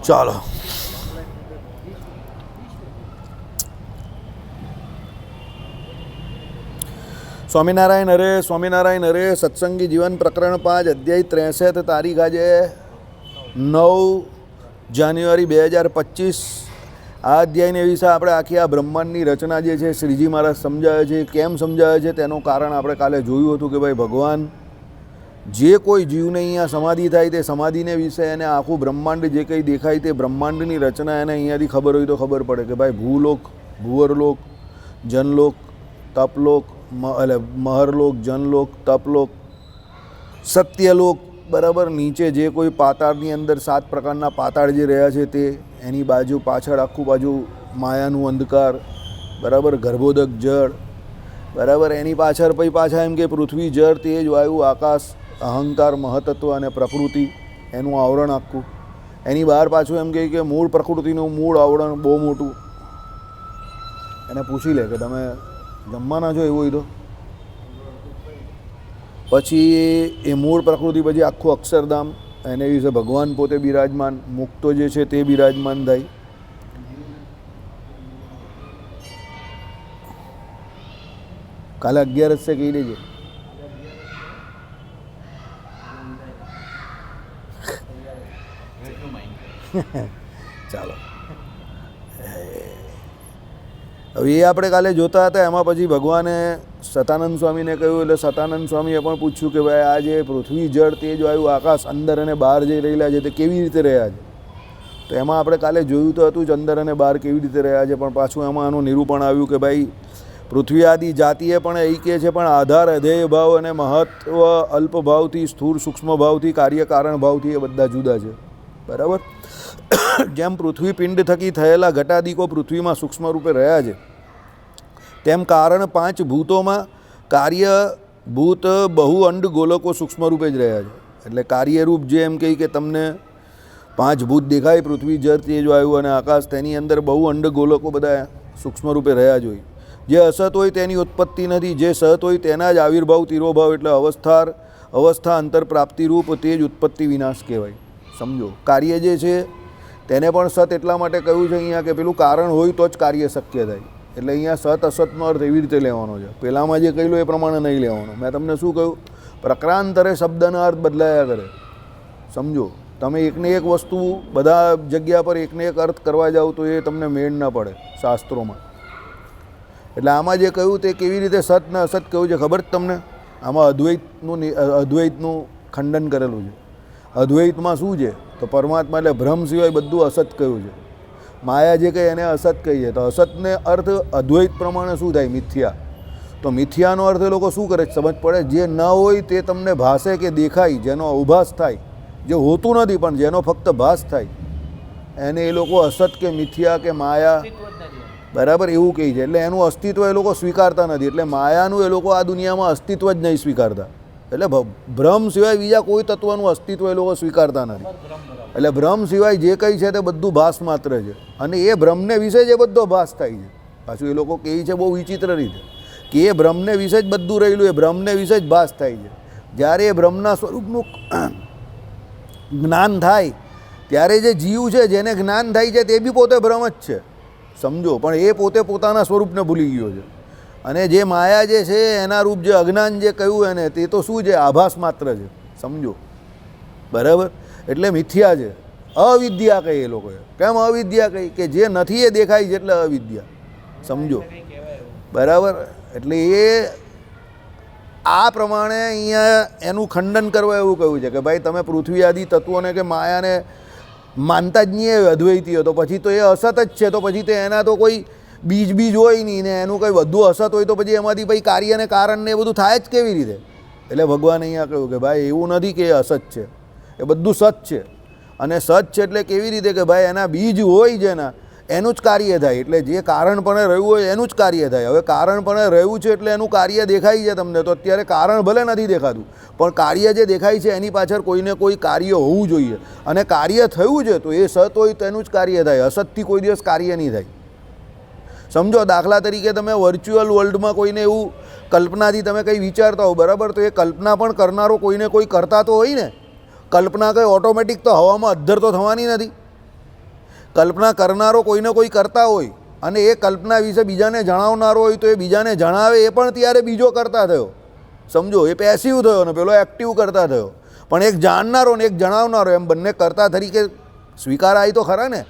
ચાલો સ્વામિનારાયણ હરે સત્સંગી જીવન પ્રકરણ 5 અધ્યાય 63 તારીખ આજે 9 જાન્યુઆરી 2025 આ અધ્યાયને વિશે આપણે આખી આ બ્રહ્માંડની રચના જે છે શ્રીજી મહારાજ સમજાવે છે. કેમ સમજાવે છે તેનું કારણ આપણે કાલે જોયું હતું કે ભાઈ ભગવાન જે કોઈ જીવને અહીંયા સમાધિ થાય તે સમાધિને વિશે એને આખું બ્રહ્માંડ જે કંઈ દેખાય તે બ્રહ્માંડની રચના એને અહીંયાથી ખબર હોય તો ખબર પડે કે ભાઈ ભૂલોક, ભૂવરલોક, જનલોક, તપલોક, એટલે મહરલોક, જનલોક, તપલોક, સત્યલોક, બરાબર. નીચે જે કોઈ પાતાળની અંદર 7 પ્રકારના પાતાળ જે રહ્યા છે તે, એની બાજુ પાછળ આખું બાજુ માયાનું અંધકાર, બરાબર, ગર્ભોદક જળ, બરાબર. એની પાછળ પછી પાછા એમ કે પૃથ્વી, જળ, તેજ, વાયુ, આકાશ, અહંકાર, મહતત્વ અને પ્રકૃતિ, એનું આવરણ આખું. એની બહાર પાછું એમ કહે કે મૂળ પ્રકૃતિનું મૂળ આવરણ બહુ મોટું. એને પૂછી લે કે તમે જમવાના છો એવું હોય તો. પછી એ મૂળ પ્રકૃતિ પછી આખું અક્ષરધામ, એને વિશે ભગવાન પોતે બિરાજમાન, મુક્તો જે છે તે બિરાજમાન થાય. કાલે 11 છે કહી દેજે. ચાલો હવે એ આપણે કાલે જોતા હતા. એમાં પછી ભગવાને સતાનંદ સ્વામીને કહ્યું, એટલે સતાનંદ સ્વામીએ પણ પૂછ્યું કે ભાઈ આ જે પૃથ્વી, જળ, તેજ, વાયુ, આકાશ અંદર અને બહાર જે રહેલા છે તે કેવી રીતે રહ્યા છે. તો એમાં આપણે કાલે જોયું તો હતું જ અંદર અને બહાર કેવી રીતે રહ્યા છે, પણ પાછું એમાં આનું નિરૂપણ આવ્યું કે ભાઈ પૃથ્વી આદિ જાતિએ પણ એકે છે, પણ આધાર, અધેય ભાવ અને મહત્વ અલ્પ ભાવથી, સ્થૂળ સૂક્ષ્મ ભાવથી, કાર્ય કારણ ભાવથી એ બધા જુદા છે, બરાબર. જેમ પૃથ્વી પિંડ થકી થયેલા ઘટાદિકો પૃથ્વીમાં સૂક્ષ્મ રૂપે રહ્યા છે, તેમ કારણ 5 ભૂતોમાં કાર્યભૂત બહુ અંડ ગોલકો સૂક્ષ્મ રૂપે જ રહ્યા છે. એટલે કાર્યરૂપ જે એમ કહી કે તમને 5 ભૂત દેખાય, પૃથ્વી, જળ, તેજ, વાયુ અને આકાશ, તેની અંદર બહુ અંડ ગોલકો બધા સૂક્ષ્મ રૂપે રહ્યા જ હોય. જે અસત હોય તેની ઉત્પત્તિ નથી, જે સત હોય તેના જ આવિર્ભાવ, તિરોભાવ એટલે અવસ્થા અંતર પ્રાપ્તિરૂપ, તે જ ઉત્પત્તિ વિનાશ કહેવાય. સમજો, કાર્ય જે છે તેને પણ સત એટલા માટે કહ્યું છે અહીંયા કે પેલું કારણ હોય તો જ કાર્ય શક્ય થાય. એટલે અહીંયા સત અસતનો અર્થ એવી રીતે લેવાનો છે, પહેલાંમાં જે કહેલું એ પ્રમાણે નહીં લેવાનો. મેં તમને શું કહ્યું, પ્રકરાંતરે શબ્દના અર્થ બદલાયા કરે. સમજો, તમે એકને એક વસ્તુ બધા જગ્યા પર એકને એક અર્થ કરવા જાઓ તો એ તમને મેળ ન પડે શાસ્ત્રોમાં. એટલે આમાં જે કહ્યું તે કેવી રીતે સત ને અસત કહ્યું છે ખબર જ તમને. આમાં અદ્વૈતનું ખંડન કરેલું છે. અદ્વૈતમાં શું છે તો પરમાત્મા એટલે બ્રહ્મ સિવાય બધું અસત કહ્યું છે. માયા જે કહે એને અસત કહીએ તો અસતને અર્થ અદ્વૈત પ્રમાણે શું થાય, મિથ્યા. તો મિથ્યાનો અર્થ એ લોકો શું કરે સમજ પડે, જે ન હોય તે તમને ભાસે કે દેખાય, જેનો અવભાસ થાય, જે હોતું નથી પણ જેનો ફક્ત ભાસ થાય, એને એ લોકો અસત કે મિથ્યા કે માયા, બરાબર, એવું કહે છે. એટલે એનું અસ્તિત્વ એ લોકો સ્વીકારતા નથી. એટલે માયાનું એ લોકો આ દુનિયામાં અસ્તિત્વ જ નહીં સ્વીકારતા. એટલે ભ્રમ સિવાય બીજા કોઈ તત્વનું અસ્તિત્વ એ લોકો સ્વીકારતા નથી. એટલે ભ્રમ સિવાય જે કંઈ છે તે બધું ભાસ માત્ર છે, અને એ ભ્રમને વિશે જ બધો ભાસ થાય છે. પાછું એ લોકો કહે છે બહુ વિચિત્ર રીતે કે એ ભ્રમને વિશે જ બધું રહેલું, એ ભ્રમને વિશે જ ભાસ થાય છે. જ્યારે એ ભ્રમના સ્વરૂપનું જ્ઞાન થાય ત્યારે જે જીવ છે જેને જ્ઞાન થાય છે તે બી પોતે ભ્રમ જ છે. સમજો, પણ એ પોતે પોતાના સ્વરૂપને ભૂલી ગયો છે. અને જે માયા જે છે એના રૂપ જે અજ્ઞાન જે કહ્યું એને તે તો શું છે, આભાસ માત્ર છે. સમજો, બરાબર. એટલે મિથ્યા છે, અવિદ્યા કહી એ લોકોએ. કેમ અવિદ્યા કહી કે જે નથી એ દેખાય છે એટલે અવિદ્યા. સમજો, બરાબર. એટલે એ આ પ્રમાણે અહીંયા એનું ખંડન કરવા એવું કહ્યું છે કે ભાઈ તમે પૃથ્વી આદિ તત્વોને કે માયાને માનતા જ નહીં અદ્વૈતીઓ, તો પછી તો એ અસત જ છે. તો પછી તો એના તો કોઈ બીજ હોય નહીં ને એનું કંઈ વધુ અસત હોય તો પછી એમાંથી પછી કાર્ય અને કારણ ને એ બધું થાય જ કેવી રીતે. એટલે ભગવાન અહીંયા કહ્યું કે ભાઈ એવું નથી કે એ અસત છે, એ બધું સત છે. અને સત છે એટલે કેવી રીતે કે ભાઈ એના બીજ હોય જેના એનું જ કાર્ય થાય. એટલે જે કારણપણે રહ્યું હોય એનું જ કાર્ય થાય. હવે કારણપણે રહ્યું છે એટલે એનું કાર્ય દેખાય છે તમને. તો અત્યારે કારણ ભલે નથી દેખાતું પણ કાર્ય જે દેખાય છે એની પાછળ કોઈને કોઈ કાર્ય હોવું જોઈએ. અને કાર્ય થયું છે તો એ સત હોય તો એનું જ કાર્ય થાય, અસતથી કોઈ દિવસ કાર્ય નહીં થાય. સમજો, દાખલા તરીકે તમે વર્ચ્યુઅલ વર્લ્ડમાં કોઈને એવું કલ્પનાથી તમે કંઈ વિચારતા હો, બરાબર, તો એ કલ્પના પણ કરનારો કોઈને કોઈ કરતા તો હોય ને. કલ્પના કંઈ ઓટોમેટિક તો હવામાં અદ્ધર તો થવાની નથી. કલ્પના કરનારો કોઈને કોઈ કરતા હોય અને એ કલ્પના વિશે બીજાને જણાવનારો હોય તો એ બીજાને જણાવે એ પણ ત્યારે બીજો કરતા થયો. સમજો, એ પેસિવ થયો ને પેલો એક્ટિવ કરતા થયો. પણ એક જાણનારો ને એક જણાવનારો એમ બંને કરતા તરીકે સ્વીકારાય તો ખરા ને.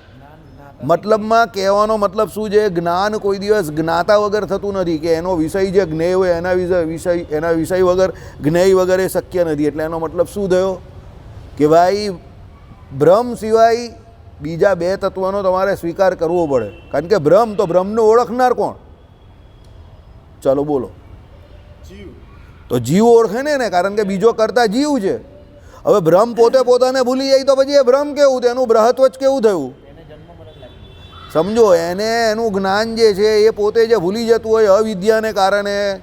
મતલબમાં કહેવાનો મતલબ શું છે? જ્ઞાન કોઈ દિવસ જ્ઞાતા વગર થતું નથી, કે એનો વિષય જે જ્ઞેય હોય એના વિષય વગર જ્ઞેય વગર એ શક્ય નથી. એટલે એનો મતલબ શું થયો કે ભાઈ બ્રહ્મ સિવાય બીજા બે તત્વનો તમારે સ્વીકાર કરવો પડે. કારણ કે બ્રહ્મ તો બ્રહ્મને ઓળખનાર કોણ? ચાલો બોલો. તો જીવ ઓળખે ને, કારણ કે બીજો કરતા જીવ છે. હવે બ્રહ્મ પોતે પોતાને ભૂલી જાય તો પછી એ બ્રહ્મ કેવું થયું? એનું બ્રહત્વ જ કેવું થયું? સમજો, એને એનું જ્ઞાન જે છે એ પોતે જે ભૂલી જતું હોય અવિદ્યાને કારણે,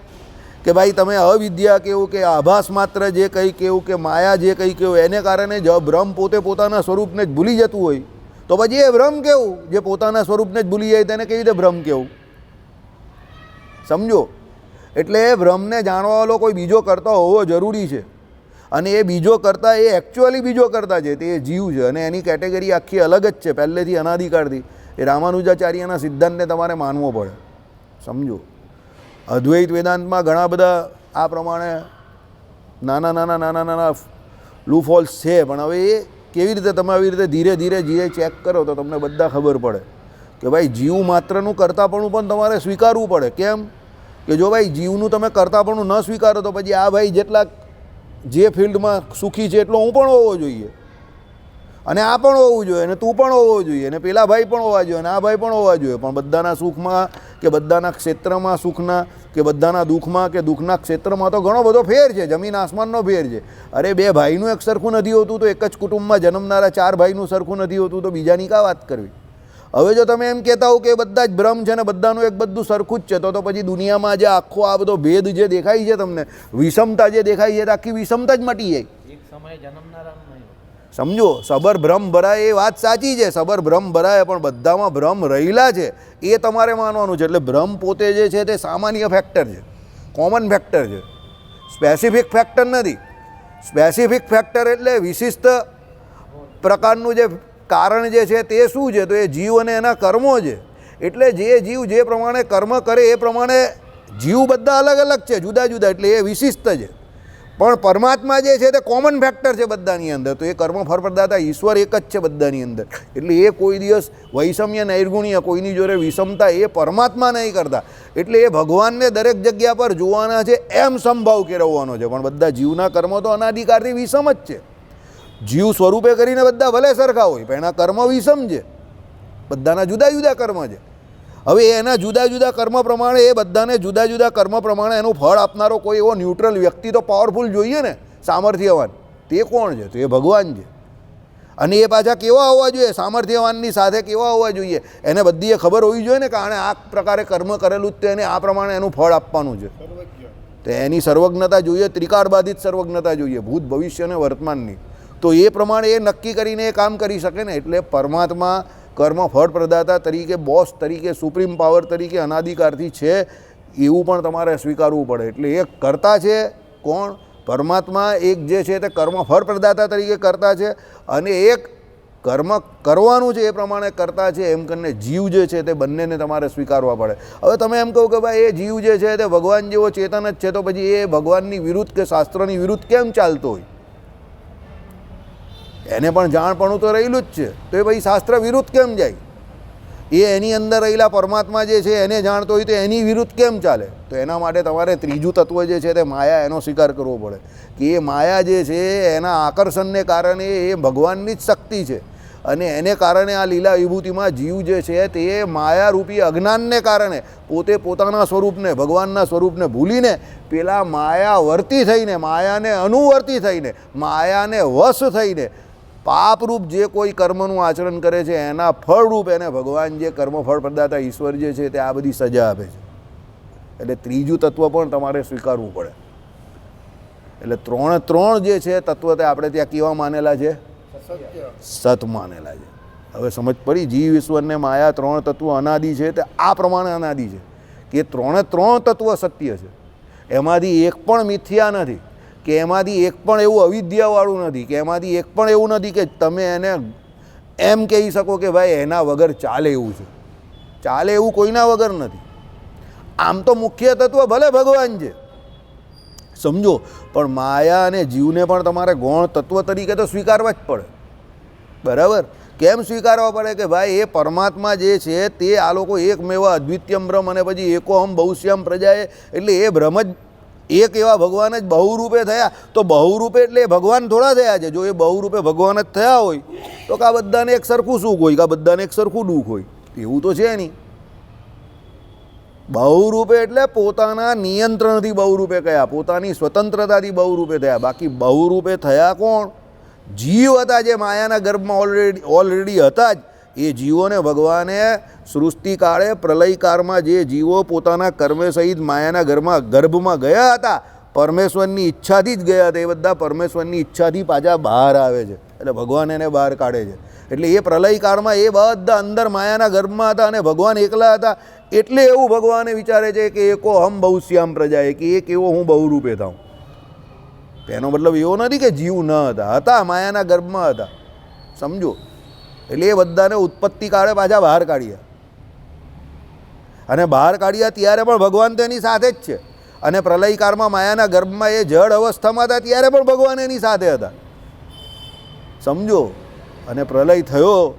કે ભાઈ તમે અવિદ્યા કેવું કે આભાસ માત્ર જે કંઈ કેવું કે માયા જે કંઈ કેવું, એને કારણે જ બ્રહ્મ પોતે પોતાના સ્વરૂપને જ ભૂલી જતું હોય તો પછી એ બ્રહ્મ કેવું? જે પોતાના સ્વરૂપને જ ભૂલી જાય તેને કેવી રીતે બ્રહ્મ કેવું? સમજો, એટલે બ્રહ્મને જાણવાવાળો કોઈ બીજો કરતા હોવો જરૂરી છે. અને એ બીજો કરતા એ એકચ્યુઅલી બીજો કરતા છે તે જીવ છે. અને એની કેટેગરી આખી અલગ જ છે પહેલેથી અનાદિકાળથી. એ રામાનુજાચાર્યના સિદ્ધાંતને તમારે માનવો પડે. સમજો, અદ્વૈત વેદાંતમાં ઘણા બધા આ પ્રમાણે નાના લૂપ હોલ્સ છે. પણ હવે એ કેવી રીતે તમે આવી રીતે ધીરે ધીરે ચેક કરો તો તમને બધા ખબર પડે કે ભાઈ જીવ માત્રનું કરતાપણું પણ તમારે સ્વીકારવું પડે. કેમ કે જો ભાઈ જીવનું તમે કરતાપણું ન સ્વીકારો તો પછી આ ભાઈ જેટલા જે ફિલ્ડમાં સુખી છે એટલો હું પણ હોવો જોઈએ, અને આ પણ હોવું જોઈએ, અને તું પણ હોવો જોઈએ, અને પેલા ભાઈ પણ હોવા જોઈએ, અને આ ભાઈ પણ હોવા જોઈએ. પણ બધાના સુખમાં કે બધાના ક્ષેત્રમાં સુખના કે બધાના દુઃખમાં કે દુઃખના ક્ષેત્રમાં તો ઘણો બધો ફેર છે, જમીન આસમાનનો ફેર છે. અરે બે ભાઈનું એક સરખું નથી હોતું તો એક જ કુટુંબમાં જન્મનારા ચાર ભાઈનું સરખું નથી હોતું તો બીજાની કા વાત કરવી? હવે જો તમે એમ કહેતા હો કે બધા જ બ્રહ્મ છે ને બધાનું એક બધું સરખું જ છે તો પછી દુનિયામાં જે આખો આ બધો ભેદ જે દેખાય છે તમને, વિષમતા જે દેખાય છે આખી વિષમતા જ મટી જાય. એક સમયે જન્મનારા સમજો, સબર ભ્રમ ભરાય એ વાત સાચી છે, સબર ભ્રમ ભરાય, પણ બધામાં ભ્રમ રહેલા છે એ તમારે માનવાનું છે. એટલે ભ્રમ પોતે જે છે તે સામાન્ય ફેક્ટર છે, કોમન ફેક્ટર છે, સ્પેસિફિક ફેક્ટર નથી. સ્પેસિફિક ફેક્ટર એટલે વિશિષ્ટ પ્રકારનું જે કારણ જે છે તે શું છે? તો એ જીવ અને એના કર્મો છે. એટલે જે જીવ જે પ્રમાણે કર્મ કરે એ પ્રમાણે જીવ બધા અલગ અલગ છે, જુદા જુદા, એટલે એ વિશિષ્ટ છે. પણ પરમાત્મા જે છે તે કોમન ફેક્ટર છે બધાની અંદર. તો એ કર્મ ફળ પ્રદાતા ઈશ્વર એક જ છે બધાની અંદર. એટલે એ કોઈ દિવસ વૈષમ્ય નૈર્ગુણ્ય કોઈની જોડે વિષમતા એ પરમાત્મા નહીં કરતા. એટલે એ ભગવાનને દરેક જગ્યા પર જોવાના છે એમ સંભાવ કેળવવાનો છે. પણ બધા જીવના કર્મો તો અનાદિકાળથી વિષમ જ છે. જીવ સ્વરૂપે કરીને બધા ભલે સરખા હોય પણ એના કર્મ વિષમ છે, બધાના જુદા જુદા કર્મ છે. હવે એના જુદા જુદા કર્મ પ્રમાણે એ બધાને જુદા જુદા કર્મ પ્રમાણે એનું ફળ આપનારો કોઈ એવો ન્યુટ્રલ વ્યક્તિ તો પાવરફુલ જોઈએ ને, સામર્થ્યવાન. તે કોણ છે? તો એ ભગવાન છે. અને એ પાછા કેવા હોવા જોઈએ? સામર્થ્યવાનની સાથે કેવા હોવા જોઈએ? એને બધી એ ખબર હોવી જોઈએ ને કે આણે આ પ્રકારે કર્મ કરેલું જ તો એને આ પ્રમાણે એનું ફળ આપવાનું છે. તો એની સર્વજ્ઞતા જોઈએ, ત્રિકાળબાધિત સર્વજ્ઞતા જોઈએ, ભૂત ભવિષ્ય અને વર્તમાનની. તો એ પ્રમાણે એ નક્કી કરીને એ કામ કરી શકે ને. એટલે પરમાત્મા કર્મ ફળ પ્રદાતા તરીકે, બોસ તરીકે, સુપ્રીમ પાવર તરીકે અનાદિકાળથી છે એવું પણ તમારે સ્વીકારવું પડે. એટલે એક કરતા છે કોણ? પરમાત્મા. એક જે છે તે કર્મ ફળ પ્રદાતા તરીકે કરતા છે, અને એક કર્મ કરવાનું છે એ પ્રમાણે કરતા છે. એમ કરીને જીવ જે છે તે બંનેને તમારે સ્વીકારવા પડે. હવે તમે એમ કહો કે ભાઈ એ જીવ જે છે તે ભગવાન જેવો ચેતન જ છે તો પછી એ ભગવાનની વિરુદ્ધ કે શાસ્ત્રની વિરુદ્ધ કેમ ચાલતો હોય? એને પણ જાણપણું તો રહેલું જ છે, તો એ ભાઈ શાસ્ત્ર વિરુદ્ધ કેમ જાય? એ એની અંદર રહેલા પરમાત્મા જે છે એને જાણતો હોય તો એની વિરુદ્ધ કેમ ચાલે? તો એના માટે તમારે ત્રીજું તત્વ જે છે તે માયા, એનો સ્વીકાર કરવો પડે કે એ માયા જે છે એના આકર્ષણને કારણે એ ભગવાનની જ શક્તિ છે. અને એને કારણે આ લીલા વિભૂતિમાં જીવ જે છે તે માયારૂપી અજ્ઞાનને કારણે પોતે પોતાના સ્વરૂપને, ભગવાનના સ્વરૂપને ભૂલીને પેલા માયાવર્તી થઈને, માયાને અનુવર્તી થઈને, માયાને વશ થઈને પાપરૂપ જે કોઈ કર્મનું આચરણ કરે છે એના ફળરૂપ એને ભગવાન જે કર્મ ફળ પ્રદાતા ઈશ્વર જે છે તે આ બધી સજા આપે છે. એટલે ત્રીજું તત્વ પણ તમારે સ્વીકારવું પડે. એટલે ત્રણ જે છે તત્વ તે આપણે ત્યાં કેવા માનેલા છે? સત માનેલા છે. હવે સમજ પડી? જીવ, ઈશ્વર ને માયા ત્રણ તત્વ અનાદિ છે તે આ પ્રમાણે અનાદિ છે કે ત્રણ તત્વ સત્ય છે. એમાંથી એક પણ મિથ્યા નથી, કે એમાંથી એક પણ એવું અવિદ્યાવાળું નથી, કે એમાંથી એક પણ એવું નથી કે તમે એને એમ કહી શકો કે ભાઈ એના વગર ચાલે એવું છે. ચાલે એવું કોઈના વગર નથી. આમ તો મુખ્ય તત્વ ભલે ભગવાન છે, સમજો, પણ માયા અને જીવને પણ તમારે ગૌણ તત્વ તરીકે તો સ્વીકારવા જ પડે. બરાબર? કેમ સ્વીકારવા પડે? કે ભાઈ એ પરમાત્મા જે છે તે આ લોકો એકમેવ અદ્વિતીયમ બ્રહ્મ અને પછી એકોહમ બહુશ્યામ પ્રજાએ, એટલે એ બ્રહ્મ જ એક એવા ભગવાન જ બહુરૂપે થયા. તો બહુરૂપે એટલે એ ભગવાન થોડા થયા છે. જો એ બહુરૂપે ભગવાન જ થયા હોય તો કા બધાને એક સરખું સુખ હોય, કા બધાને એક સરખું દુઃખ હોય? એવું તો છે નહીં. બહુરૂપે એટલે પોતાના નિયંત્રણથી બહુરૂપે કયા, પોતાની સ્વતંત્રતાથી બહુરૂપે થયા. બાકી બહુરૂપે થયા કોણ? જીવ હતા, જે માયાના ગર્ભમાં ઓલરેડી હતા જ. એ જીવોને ભગવાને સૃષ્ટિકાળે પ્રલયકાળમાં જે જીવો પોતાના કર્મે સહિત માયાના ગર્ભમાં ગયા હતા, પરમેશ્વરની ઈચ્છાથી જ ગયા હતા. એ બધા પરમેશ્વરની ઈચ્છાથી પાછા બહાર આવે છે, એટલે ભગવાન એને બહાર કાઢે છે. એટલે એ પ્રલયકાળમાં એ બધા અંદર માયાના ગર્ભમાં હતા અને ભગવાન એકલા હતા. એટલે એવું ભગવાને વિચારે છે કે એકો હમ બહુશ્યામ પ્રજાએ, કે એક એવો હું બહુરૂપે થાઉં. એનો મતલબ એવો નથી કે જીવ ન હતા, હતા, માયાના ગર્ભમાં હતા. સમજો? એટલે એ બધાને ઉત્પત્તિ કાળે પાછા બહાર કાઢ્યા. અને બહાર કાઢ્યા ત્યારે પણ ભગવાન તેની સાથે જ છે. અને પ્રલયકાળમાં માયાના ગર્ભમાં એ જળ અવસ્થામાં હતા ત્યારે પણ ભગવાન એની સાથે હતા. સમજો? અને પ્રલય થયો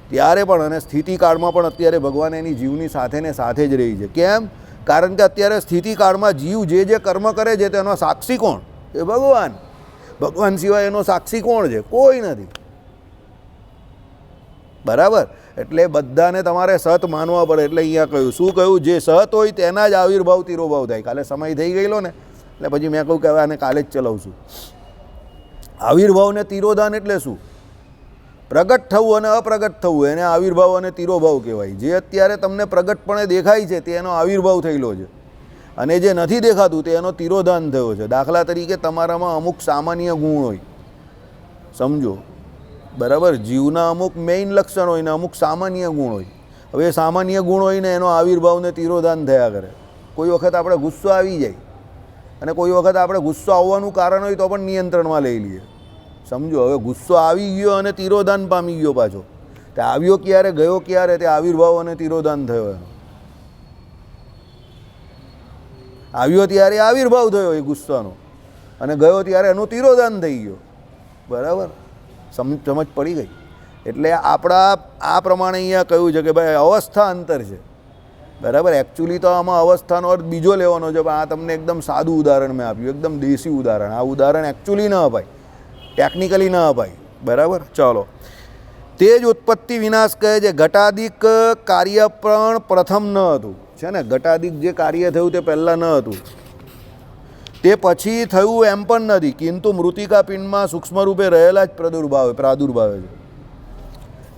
ત્યારે પણ, અને સ્થિતિકાળમાં પણ અત્યારે ભગવાન એની જીવની સાથે ને સાથે જ રહી છે. કેમ? કારણ કે અત્યારે સ્થિતિકાળમાં જીવ જે જે કર્મ કરે છે તેનો સાક્ષી કોણ? એ ભગવાન. ભગવાન સિવાય એનો સાક્ષી કોણ છે? કોઈ નથી. બરાબર? એટલે બધાને તમારે સત માનવા પડે. એટલે અહીંયા કહ્યું, શું કહ્યું? જે સત હોય તેના જ આવિર્ભાવ તિરોભાવ થાય. કાલે સમય થઈ ગયેલો ને, એટલે પછી મેં કહ્યું કે હવે આને કાલે જ ચલાવશું. આવિર્ભાવ ને તિરોધાન એટલે શું? પ્રગટ થવું અને અપ્રગટ થવું, એને આવિર્ભાવ અને તિરોભાવ કહેવાય. જે અત્યારે તમને પ્રગટપણે દેખાય છે તે એનો આવિર્ભાવ થયેલો છે, અને જે નથી દેખાતું તે એનો તિરોધાન થયો છે. દાખલા તરીકે તમારામાં અમુક સામાન્ય ગુણ હોય, સમજો, બરાબર? જીવના અમુક મેઇન લક્ષણ હોય ને અમુક સામાન્ય ગુણ હોય. હવે સામાન્ય ગુણ હોય ને એનો આવિર્ભાવને તિરોધાન થયા કરે. કોઈ વખત આપણે ગુસ્સો આવી જાય, અને કોઈ વખત આપણે ગુસ્સો આવવાનું કારણ હોય તો પણ નિયંત્રણમાં લઈ લઈએ. સમજો? હવે ગુસ્સો આવી ગયો અને તિરોધાન પામી ગયો પાછો. તે આવ્યો ક્યારે, ગયો ક્યારે? તે આવિર્ભાવ અને તિરોધાન થયો એનો. આવ્યો ત્યારે આવિર્ભાવ થયો એ ગુસ્સાનો, અને ગયો ત્યારે એનું તિરોધાન થઈ ગયો. બરાબર? સમજ પડી ગઈ? એટલે આપણા આ પ્રમાણે અહીંયા કહ્યું છે કે ભાઈ અવસ્થા અંતર છે. બરાબર? એકચ્યુઅલી તો આમાં અવસ્થાનો અર્થ બીજો લેવાનો છે, પણ આ તમને એકદમ સાદું ઉદાહરણ મેં આપ્યું, એકદમ દેશી ઉદાહરણ. આ ઉદાહરણ એકચ્યુઅલી ન અપાય, ટેકનિકલી ન અપાય. બરાબર? ચાલો. તે જ ઉત્પત્તિ વિનાશ કહે છે. ઘટાદિક કાર્ય પણ પ્રથમ ન હતું, છે ને? ઘટાદિક જે કાર્ય થયું તે પહેલાં ન હતું, તે પછી થયું એમ પણ નથી. કિંતુ મૃતિકા પિંડમાં સૂક્ષ્મ રૂપે રહેલા જ પ્રાદુર્ભાવે છે.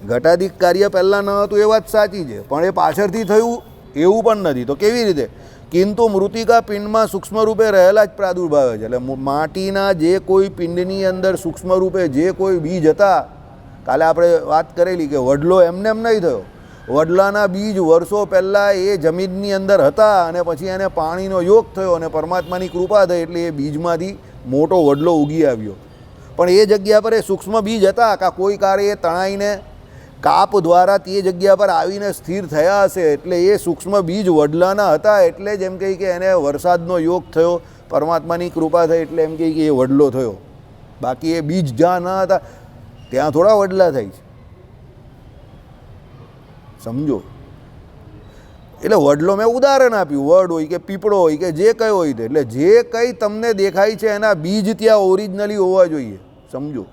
ઘટાદિક કાર્ય પહેલાં ન હતું એ વાત સાચી છે, પણ એ પાછળથી થયું એવું પણ નથી. તો કેવી રીતે? કિંતુ મૃતિકા પિંડમાં સૂક્ષ્મ રૂપે રહેલા જ પ્રાદુર્ભાવે છે. એટલે માટીના જે કોઈ પિંડની અંદર સૂક્ષ્મ રૂપે જે કોઈ બીજ હતા, કાલે આપણે વાત કરેલી કે વડલો એમને એમ નહીં થયો. વડલાના બીજ વર્ષો પહેલાં એ જમીનની અંદર હતા, અને પછી એને પાણીનો યોગ થયો અને પરમાત્માની કૃપા થઈ એટલે એ બીજમાંથી મોટો વડલો ઉગી આવ્યો. પણ એ જગ્યા પર એ સૂક્ષ્મ બીજ હતા, કાં કોઈ કાર્ય એ તણાઈને કાપ દ્વારા તે જગ્યા પર આવીને સ્થિર થયા હશે, એટલે એ સૂક્ષ્મ બીજ વડલાના હતા. એટલે જ એમ કહી કે એને વરસાદનો યોગ થયો, પરમાત્માની કૃપા થઈ એટલે એમ કહી કે એ વડલો થયો. બાકી એ બીજ જ્યાં ન હતા ત્યાં થોડા વડલા થાય છે. સમજો? એટલે વડલો મેં ઉદાહરણ આપ્યું. વડ હોય કે પીપળો હોય કે જે કંઈ હોય તે, એટલે જે કંઈ તમને દેખાય છે એના બીજ ત્યાં ઓરિજિનલી હોવા જોઈએ. સમજો?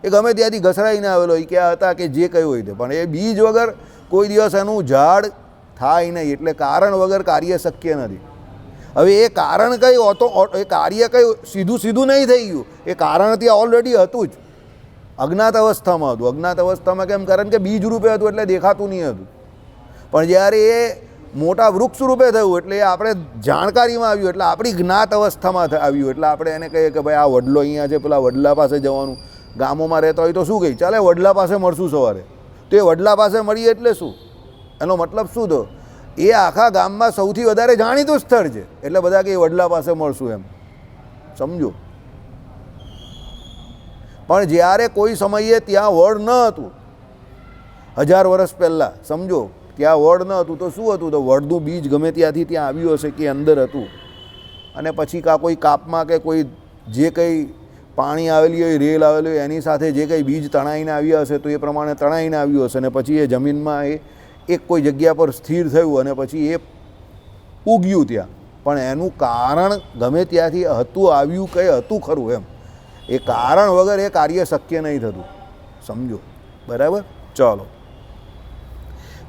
એ ગમે ત્યાંથી ઘસરાઈને આવેલો હોય કે આ હતા કે જે કંઈ હોય તે, પણ એ બીજ વગર કોઈ દિવસ એનું ઝાડ થાય નહીં. એટલે કારણ વગર કાર્ય શક્ય નથી. હવે એ કારણ કંઈ હોતો, એ કાર્ય કંઈ સીધું નહીં થઈ ગયું. એ કારણ ત્યાં ઓલરેડી હતું જ, અજ્ઞાત અવસ્થામાં હતું. અજ્ઞાત અવસ્થામાં કેમ? કારણ કે બીજ રૂપે હતું એટલે દેખાતું નહીં હતું. પણ જ્યારે એ મોટા વૃક્ષ રૂપે થયું એટલે આપણે જાણકારીમાં આવ્યું, એટલે આપણી જ્ઞાત અવસ્થામાં આવ્યું. એટલે આપણે એને કહીએ કે ભાઈ આ વડલો અહીંયા છે, પેલા વડલા પાસે જવાનું. ગામોમાં રહેતા હોય તો શું કહી, ચાલે વડલા પાસે મળશું સવારે. તો એ વડલા પાસે મળીએ એટલે શું? એનો મતલબ શું થયો? એ આખા ગામમાં સૌથી વધારે જાણીતું સ્થળ છે, એટલે બધા કે વડલા પાસે મળશું એમ. સમજો? પણ જ્યારે કોઈ સમયે ત્યાં વડ ન હતું, 1000 વર્ષ પહેલાં. સમજો ત્યાં વડ ન હતું તો શું હતું, તો વડનું બીજ ગમે ત્યાંથી ત્યાં આવ્યું હશે કે અંદર હતું, અને પછી કોઈ કાપમાં કે કોઈ જે કંઈ પાણી આવેલી હોય, રેલ આવેલી હોય, એની સાથે જે કંઈ બીજ તણાઈને આવ્યા હશે તો એ પ્રમાણે તણાઈને આવ્યું હશે, અને પછી એ જમીનમાં એ એક કોઈ જગ્યા પર સ્થિર થયું અને પછી એ ઉગ્યું ત્યાં. પણ એનું કારણ ગમે ત્યાંથી હતું, આવ્યું કંઈ હતું ખરું એમ, એ કારણ વગર એ કાર્ય શક્ય નહીં થતું. સમજો બરાબર. ચાલો,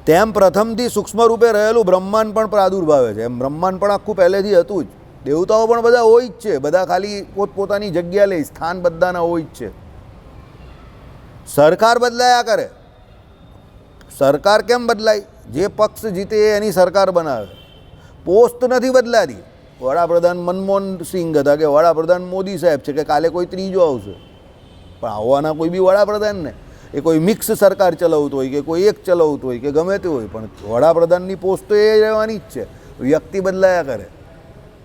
તેમ પ્રથમથી સૂક્ષ્મ રૂપે રહેલું બ્રહ્માંડ પણ પ્રાદુર્ભાવે છે. એમ બ્રહ્માંડ પણ આખું પહેલેથી હતું જ. દેવતાઓ પણ બધા હોય જ છે, બધા ખાલી પોતપોતાની જગ્યા લે, સ્થાન બધાના હોય જ છે. સરકાર બદલાયા કરે. સરકાર કેમ બદલાય? જે પક્ષ જીતે એની સરકાર બનાવે. પોસ્ટ નથી બદલાતી. વડાપ્રધાન મનમોહન સિંહ હતા કે વડાપ્રધાન મોદી સાહેબ છે કે કાલે કોઈ ત્રીજો આવશે, પણ આવવાના કોઈ બી વડાપ્રધાન ને એ કોઈ મિક્સ સરકાર ચલાવતું હોય કે કોઈ એક ચલાવતું હોય કે ગમે તે હોય, પણ વડાપ્રધાનની પોસ્ટ તો એ રહેવાની જ છે. વ્યક્તિ બદલાયા કરે.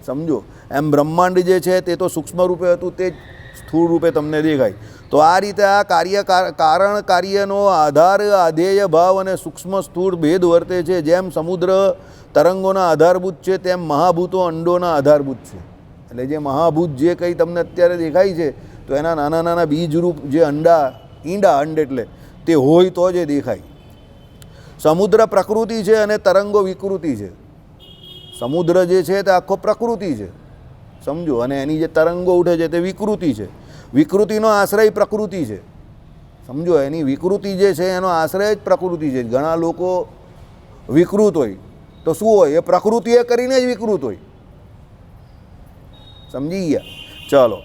સમજો. એમ બ્રહ્માંડ જે છે તે તો સૂક્ષ્મ રૂપે હતું, તે જ સ્થૂળ રૂપે તમને દેખાય. તો આ રીતે આ કારણ કાર્યનો આધાર, આધેય ભાવ અને સૂક્ષ્મ સ્થૂળ ભેદ વર્તે છે. જેમ સમુદ્ર તરંગોના આધારભૂત છે તેમ મહાભૂતો અંડોના આધારભૂત છે. એટલે જે મહાભૂત જે કંઈ તમને અત્યારે દેખાય છે તો એના નાના નાના બીજરૂપ જે ઈંડા, અંડ એટલે તે હોય તો જ એ દેખાય. સમુદ્ર પ્રકૃતિ છે અને તરંગો વિકૃતિ છે. સમુદ્ર જે છે તે આખો પ્રકૃતિ છે. સમજો. અને એની જે તરંગો ઉઠે છે તે વિકૃતિ છે. વિકૃતિનો આશ્રય પ્રકૃતિ છે. સમજો. એની વિકૃતિ જે છે એનો આશ્રય જ પ્રકૃતિ છે. ઘણા લોકો વિકૃત હોય તો શું હોય, એ પ્રકૃતિએ કરીને જ વિકૃત હોય. સમજી ગયા? ચાલો,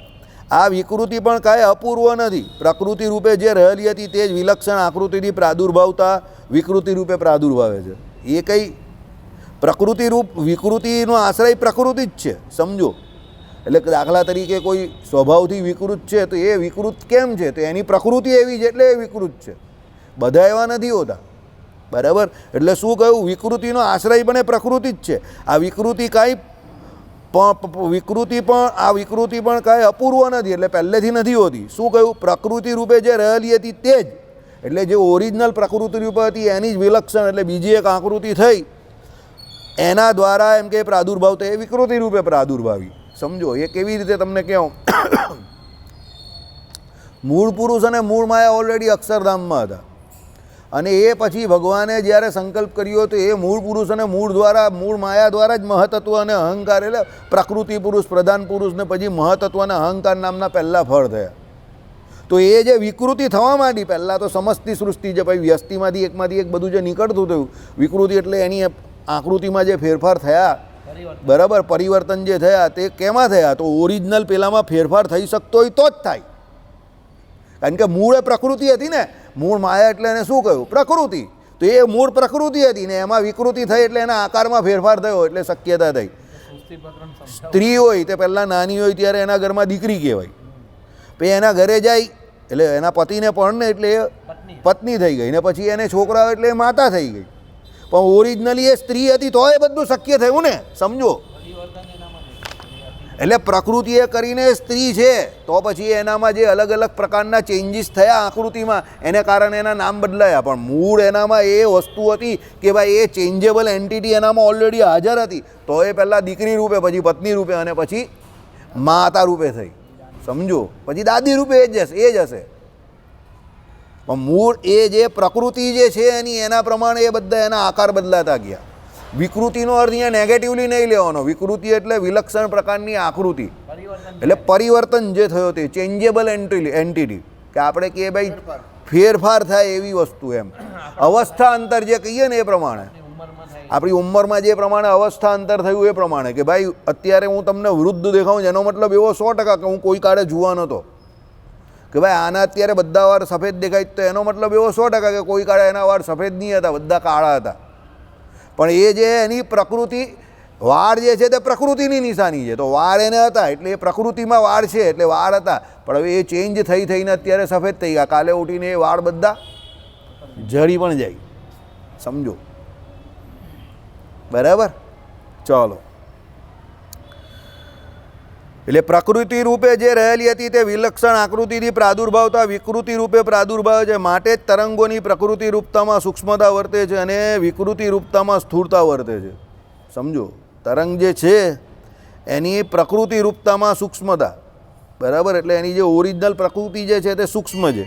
આ વિકૃતિ પણ કાંઈ અપૂર્વ નથી. પ્રકૃતિ રૂપે જે રહેલી હતી તે જ વિલક્ષણ આકૃતિથી પ્રાદુર્ભાવતા વિકૃતિ રૂપે પ્રાદુર્ભાવે છે. એ કંઈ પ્રકૃતિ રૂપ વિકૃતિનો આશ્રય પ્રકૃતિ જ છે. સમજો. એટલે દાખલા તરીકે કોઈ સ્વભાવથી વિકૃત છે તો એ વિકૃત કેમ છે, તો એની પ્રકૃતિ એવી છે એટલે એ વિકૃત છે. બધા એવા નથી હોતા. બરાબર. એટલે શું કહ્યું, વિકૃતિનો આશ્રય પણ એ પ્રકૃતિ જ છે. આ વિકૃતિ કાંઈ વિકૃતિ પણ કાંઈ અપૂર્વ નથી, એટલે પહેલેથી નથી હોતી. શું કહ્યું, પ્રકૃતિ રૂપે જે રહેલી હતી તે જ, એટલે જે ઓરિજિનલ પ્રકૃતિ રૂપે હતી એની જ વિલક્ષણ, એટલે બીજી એક આકૃતિ થઈ એના દ્વારા એમ કે પ્રાદુર્ભાવ તો એ વિકૃતિ રૂપે પ્રાદુર્ભાવી. સમજો. એ કેવી રીતે તમને કહું, મૂળ પુરુષ અને મૂળ માયા ઓલરેડી અક્ષરધામમાં હતા, અને એ પછી ભગવાને જ્યારે સંકલ્પ કર્યો તો એ મૂળ પુરુષ અને મૂળ માયા દ્વારા જ મહતત્વ અને અહંકાર, એટલે પ્રકૃતિ પુરુષ, પ્રધાન પુરુષ ને પછી મહતત્વ અને અહંકાર નામના પહેલાં ફળ થયા. તો એ જે વિકૃતિ થવા માંડી, પહેલાં તો સમસ્તી સૃષ્ટિ જે પછી વ્યસ્તિમાંથી એકમાંથી એક બધું જે નીકળતું થયું, વિકૃતિ એટલે એની આકૃતિમાં જે ફેરફાર થયા, બરાબર, પરિવર્તન જે થયા તે કેમાં થયા, તો ઓરિજિનલ પેલામાં ફેરફાર થઈ શકતો હોય તો જ થાય. કારણ કે મૂળ એ પ્રકૃતિ હતી ને, મૂળ માયા એટલે એને શું કહ્યું, પ્રકૃતિ. તો એ મૂળ પ્રકૃતિ હતી ને એમાં વિકૃતિ થઈ એટલે એના આકારમાં ફેરફાર થયો એટલે શક્યતા થઈ. સ્ત્રી હોય તે પહેલાં નાની હોય ત્યારે એના ઘરમાં દીકરી કહેવાય, પછી એના ઘરે જાય એટલે એના પતિને પરણે એટલે એ પત્ની થઈ ગઈ, ને પછી એને છોકરા એટલે એ માતા થઈ ગઈ. પણ ઓરિજિનલી એ સ્ત્રી હતી તો એ બધું શક્ય થયું ને. સમજો. એટલે પ્રકૃતિએ કરીને સ્ત્રી છે તો પછી એનામાં જે અલગ અલગ પ્રકારના ચેન્જીસ થયા આકૃતિમાં, એને કારણે એના નામ બદલાયા. પણ મૂળ એનામાં એ વસ્તુ હતી કે ભાઈ એ ચેન્જેબલ એન્ટિટી એનામાં ઓલરેડી હાજર હતી, તો એ પહેલાં દીકરી રૂપે, પછી પત્ની રૂપે, અને પછી માતા રૂપે થઈ. સમજો. પછી દાદી રૂપે એ જ હશે. પણ મૂળ એ જે પ્રકૃતિ જે છે એના પ્રમાણે એ બધા એના આકાર બદલાતા ગયા. વિકૃતિનો અર્થ અહીંયા નેગેટિવલી નહીં લેવાનો. વિકૃતિ એટલે વિલક્ષણ પ્રકારની આકૃતિ, એટલે પરિવર્તન જે થયો તે ચેન્જેબલ એન્ટિટી, કે આપણે કહીએ ભાઈ ફેરફાર થાય એવી વસ્તુ. એમ અવસ્થા અંતર જે કહીએ ને એ પ્રમાણે, આપણી ઉંમરમાં જે પ્રમાણે અવસ્થા અંતર થયું એ પ્રમાણે, કે ભાઈ અત્યારે હું તમને વૃદ્ધ દેખાઉં એનો મતલબ એવો 100% કે હું કોઈ કાળે જુવાનો હતો, કે ભાઈ આના અત્યારે બધા વાળ સફેદ દેખાય તો એનો મતલબ એવો 100% કે કોઈ કાળે એના વાળ સફેદ નહીં હતા, બધા કાળા હતા. પણ એ જે એની પ્રકૃતિ, વાળ જે છે તે પ્રકૃતિની નિશાની છે, તો વાળ એને હતા એટલે એ પ્રકૃતિમાં વાળ છે એટલે વાળ હતા. પણ હવે એ ચેન્જ થઈને અત્યારે સફેદ થઈ ગયા, કાલે ઉઠીને એ વાળ બધા ઝડી પણ જાય. સમજો. બરાબર. ચાલો, એટલે પ્રકૃતિ રૂપે જે રહેલી હતી તે વિલક્ષણ આકૃતિથી પ્રાદુર્ભાવતા વિકૃતિ રૂપે પ્રાદુર્ભાવ છે. માટે જ તરંગોની પ્રકૃતિ રૂપતામાં સૂક્ષ્મતા વર્તે છે અને વિકૃતિ રૂપતામાં સ્થૂળતા વર્તે છે. સમજો, તરંગ જે છે એની પ્રકૃતિ રૂપતામાં સૂક્ષ્મતા, બરાબર, એટલે એની જે ઓરિજિનલ પ્રકૃતિ જે છે તે સૂક્ષ્મ છે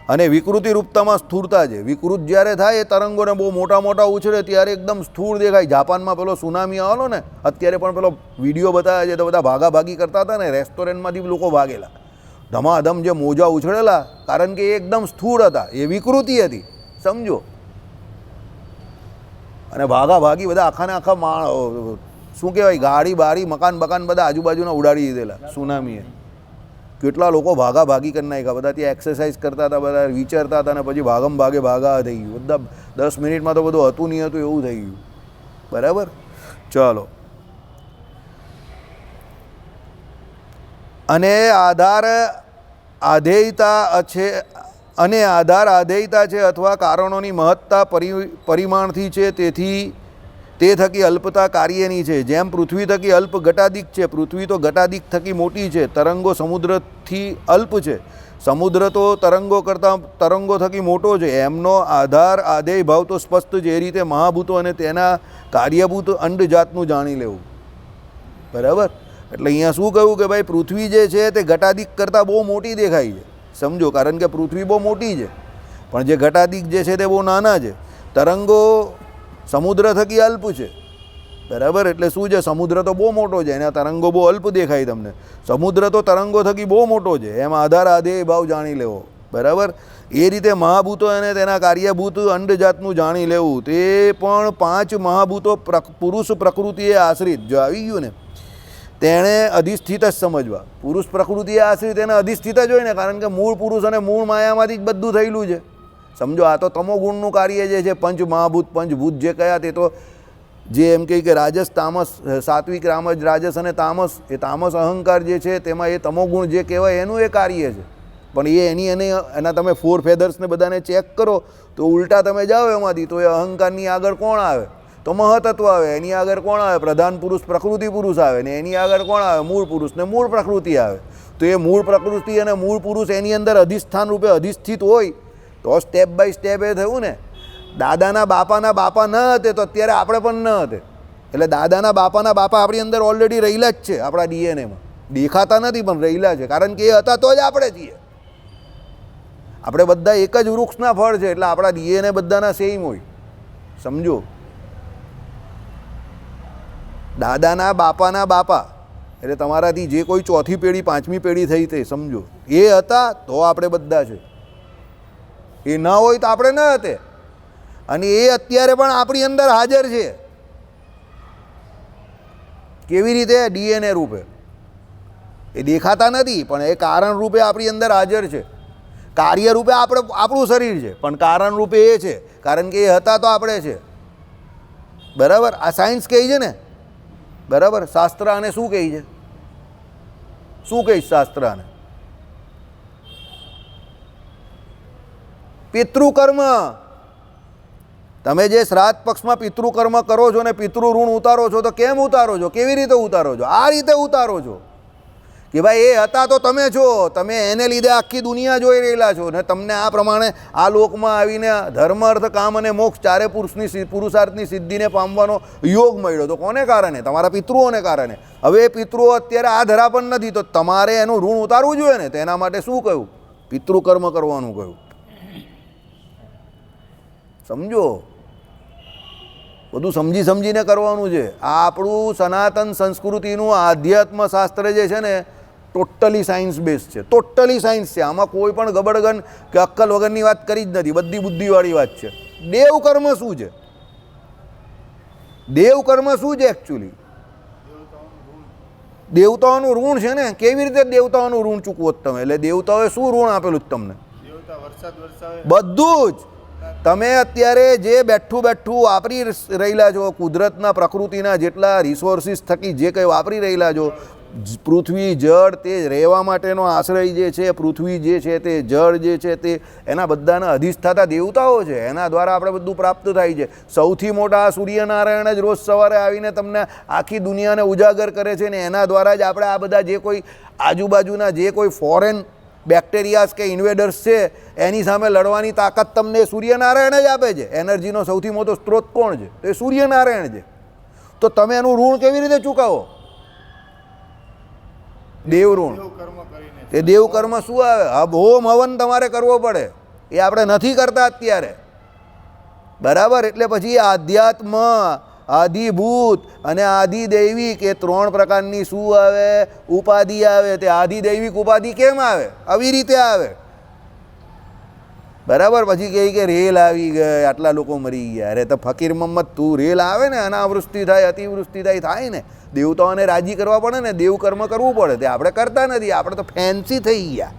અને વિકૃતિ રૂપતામાં સ્થૂળતા છે. વિકૃત જ્યારે થાય એ તરંગોને બહુ મોટા મોટા ઉછળે ત્યારે એકદમ સ્થૂળ દેખાય. જાપાનમાં પેલો સુનામી આવેલો ને, અત્યારે પણ પેલો વિડીયો બતાવે છે તો બધા ભાગાભાગી કરતા હતા ને, રેસ્ટોરન્ટમાંથી લોકો ભાગેલા, ધમાધમ જે મોજા ઉછળેલા, કારણ કે એ એકદમ સ્થૂળ હતા, એ વિકૃતિ હતી. સમજો, અને ભાગાભાગી બધા આખાને આખા શું કહેવાય, ગાડી બારી મકાન બકાન બધા આજુબાજુના ઉડાડી દીધેલા સુનામીએ. કેટલા લોકો ભાગાભાગી કરી નાખ્યા, બધા ત્યાં એક્સરસાઇઝ કરતા હતા, બધા વિચારતા હતા, અને પછી ભાગમ ભાગે ભાગા થઈ ગયું. બધા 10 મિનિટમાં તો બધું હતું નહીં હતું એવું થઈ ગયું. બરાબર, ચાલો. અને આધાર આધેયતા છે અથવા કારણોની મહત્તા પરિમાણથી છે, તેથી તે થકી અલ્પતા કાર્યની છે. જેમ પૃથ્વી થકી અલ્પ ઘટાદિક છે, પૃથ્વી તો ઘટાદિક થકી મોટી છે. તરંગો સમુદ્રથી અલ્પ છે, સમુદ્ર તો તરંગો થકી મોટો છે. એમનો આધાર આધેય ભાવ તો સ્પષ્ટ છે. એ રીતે મહાભૂતો અને તેના કાર્યભૂત અંડજાતનું જાણી લેવું. બરાબર, એટલે અહીંયા શું કહ્યું કે ભાઈ પૃથ્વી જે છે તે ઘટાદિક કરતાં બહુ મોટી દેખાય છે. સમજો, કારણ કે પૃથ્વી બહુ મોટી છે, પણ જે ઘટાદિક જે છે તે બહુ નાના છે. તરંગો સમુદ્ર થકી અલ્પ છે. બરાબર, એટલે શું છે, સમુદ્ર તો બહુ મોટો છે, એના તરંગો બહુ અલ્પ દેખાય તમને. સમુદ્ર તો તરંગો થકી બહુ મોટો છે, એમ આધાર આધેય ભાવ જાણી લેવો. બરાબર, એ રીતે મહાભૂતો અને તેના કાર્યભૂત અંડજાતનું જાણી લેવું. તે પણ 5 મહાભૂતો પુરુષ પ્રકૃતિએ આશ્રિત, જો આવી ગયું ને, તેણે અધિષ્ઠિત જ સમજવા. પુરુષ પ્રકૃતિએ આશ્રિત એને અધિષ્ઠિત જ હોય ને, કારણ કે મૂળ પુરુષ અને મૂળ માયામાંથી જ બધું થયેલું છે. સમજો, આ તો તમો ગુણનું કાર્ય જે છે, પંચ મહાભૂત પંચભૂત જે કયા, તે તો જે એમ કહે કે રાજસ તામસ, સાત્વિક રાજસ અને તામસ, એ તામસ અહંકાર જે છે તેમાં એ તમો ગુણ જે કહેવાય એનું એ કાર્ય છે. પણ એના તમે 4 ફેધર્સને બધાને ચેક કરો તો ઉલટા તમે જાઓ એમાંથી, તો એ અહંકારની આગળ કોણ આવે, તો મહતત્વ આવે. એની આગળ કોણ આવે, પ્રધાન પુરુષ પ્રકૃતિ પુરુષ આવે, ને એની આગળ કોણ આવે, મૂળ પુરુષ ને મૂળ પ્રકૃતિ આવે. તો એ મૂળ પ્રકૃતિ અને મૂળ પુરુષ એની અંદર અધિષ્ઠાન રૂપે અધિષ્ઠિત હોય તો સ્ટેપ બાય સ્ટેપ એ થયું ને. દાદાના બાપા ન હતે તો અત્યારે આપણે પણ ન હતે. એટલે દાદાના બાપા આપણી અંદર ઓલરેડી રહેલા જ છે, આપણા ડીએનએમાં દેખાતા નથી પણ રહેલા છે, કારણ કે એ હતા તો જ આપણે છીએ. આપણે બધા એક જ વૃક્ષના ફળ છે, એટલે આપણા ડીએનએ બધાના સેમ હોય. સમજો, દાદાના બાપા એટલે તમારાથી જે કોઈ 4થી પેઢી 5મી પેઢી થઈ તે સમજો, એ હતા તો આપણે બધા છે. એ ન હોય તો આપણે ન હતે, અને એ અત્યારે પણ આપણી અંદર હાજર છે. કેવી રીતે, ડીએનએ રૂપે. એ દેખાતા નથી પણ એ કારણ રૂપે આપણી અંદર હાજર છે. કાર્ય રૂપે આપણું શરીર છે, પણ કારણ રૂપે એ છે, કારણ કે એ હતા તો આપણે છે. બરાબર, આ સાયન્સ કહે છે ને. બરાબર, શાસ્ત્ર આને શું કહે છે, શું કહીશ શાસ્ત્ર આને? પિતૃકર્મ. તમે જે શ્રાદ્ધ પક્ષમાં પિતૃકર્મ કરો છો ને પિતૃ ઋણ ઉતારો છો, તો કેમ ઉતારો છો, કેવી રીતે ઉતારો છો? આ રીતે ઉતારો છો કે ભાઈ એ હતા તો તમે છો, તમે એને લીધે આખી દુનિયા જોઈ રહેલા છો, ને તમને આ પ્રમાણે આ લોકમાં આવીને ધર્મ અર્થ કામ અને મોક્ષ ચારે પુરુષાર્થની સિદ્ધિને પામવાનો યોગ મળ્યો. તો કોને કારણે? તમારા પિતૃઓને કારણે. હવે એ પિતૃઓ અત્યારે આ ધરા પણ નથી, તો તમારે એનું ઋણ ઉતારવું જોઈએ ને. તેના માટે શું કહ્યું? પિતૃકર્મ કરવાનું કહ્યું. સમજો, બધું સમજીને કરવાનું છે. આ આપણું સનાતન સંસ્કૃતિનું આધ્યાત્મ શાસ્ત્ર જે છે ને, ટોટલી સાયન્સ બેઝ છે. ટોટલી સાયન્સ છે. આમાં કોઈ પણ ગબડગન કે અક્કલ વગરની વાત કરી જ નથી. બધી બુદ્ધિવાળી વાત છે. દેવકર્મ શું છે? દેવકર્મ શું છે એકચ્યુઅલી? દેવતાઓનું ઋણ છે ને. કેવી રીતે દેવતાઓનું ઋણ ચૂકવો તમે? એટલે દેવતાઓએ શું ઋણ આપેલું તમને? બધું જ. તમે અત્યારે જે બેઠું વાપરી રહેલા છો, કુદરતના પ્રકૃતિના જેટલા રિસોર્સિસ થકી જે કંઈ વાપરી રહેલા છો, પૃથ્વી જળ તે રહેવા માટેનો આશ્રય જે છે, પૃથ્વી જે છે તે જળ જે છે તે એના બધાના અધિષ્ઠાતા દેવતાઓ છે, એના દ્વારા આપણે બધું પ્રાપ્ત થાય છે. સૌથી મોટા સૂર્યનારાયણ જ રોજ સવારે આવીને તમને આખી દુનિયાને ઉજાગર કરે છે ને એના દ્વારા જ આપણે આ બધા જે કોઈ આજુબાજુના જે કોઈ ફોરેન બેક્ટેરિયાસ કે ઇન્વેડર્સ છે એની સામે લડવાની તાકાત તમને સૂર્યનારાયણ જ આપે છે. એનર્જીનો સૌથી મોટો સ્ત્રોત કોણ છે? તો એ સૂર્યનારાયણ છે. તો તમે એનું ઋણ કેવી રીતે ચૂકવો? દેવ ઋણ. એ દેવ કર્મ શું આવે? હોમ હવન તમારે કરવો પડે, એ આપણે નથી કરતા અત્યારે. બરાબર? એટલે પછી આધ્યાત્મ, આધિભૂત અને આધિદૈવિક એ 3 પ્રકારની શું આવે? ઉપાધિ આવે. તે આધિદૈવિક ઉપાધિ કેમ આવે? આવી રીતે આવે. બરાબર? પછી કહે કે રેલ આવી ગઈ, આટલા લોકો મરી ગયા. અરે તો ફકીર મોહમ્મદ, તું રેલ આવે ને, અનાવૃષ્ટિ થાય, અતિવૃષ્ટિ થાય ને, દેવતાઓને રાજી કરવા પડે ને, દેવ કર્મ કરવું પડે. તે આપણે કરતા નથી. આપણે તો ફેન્સી થઈ ગયા,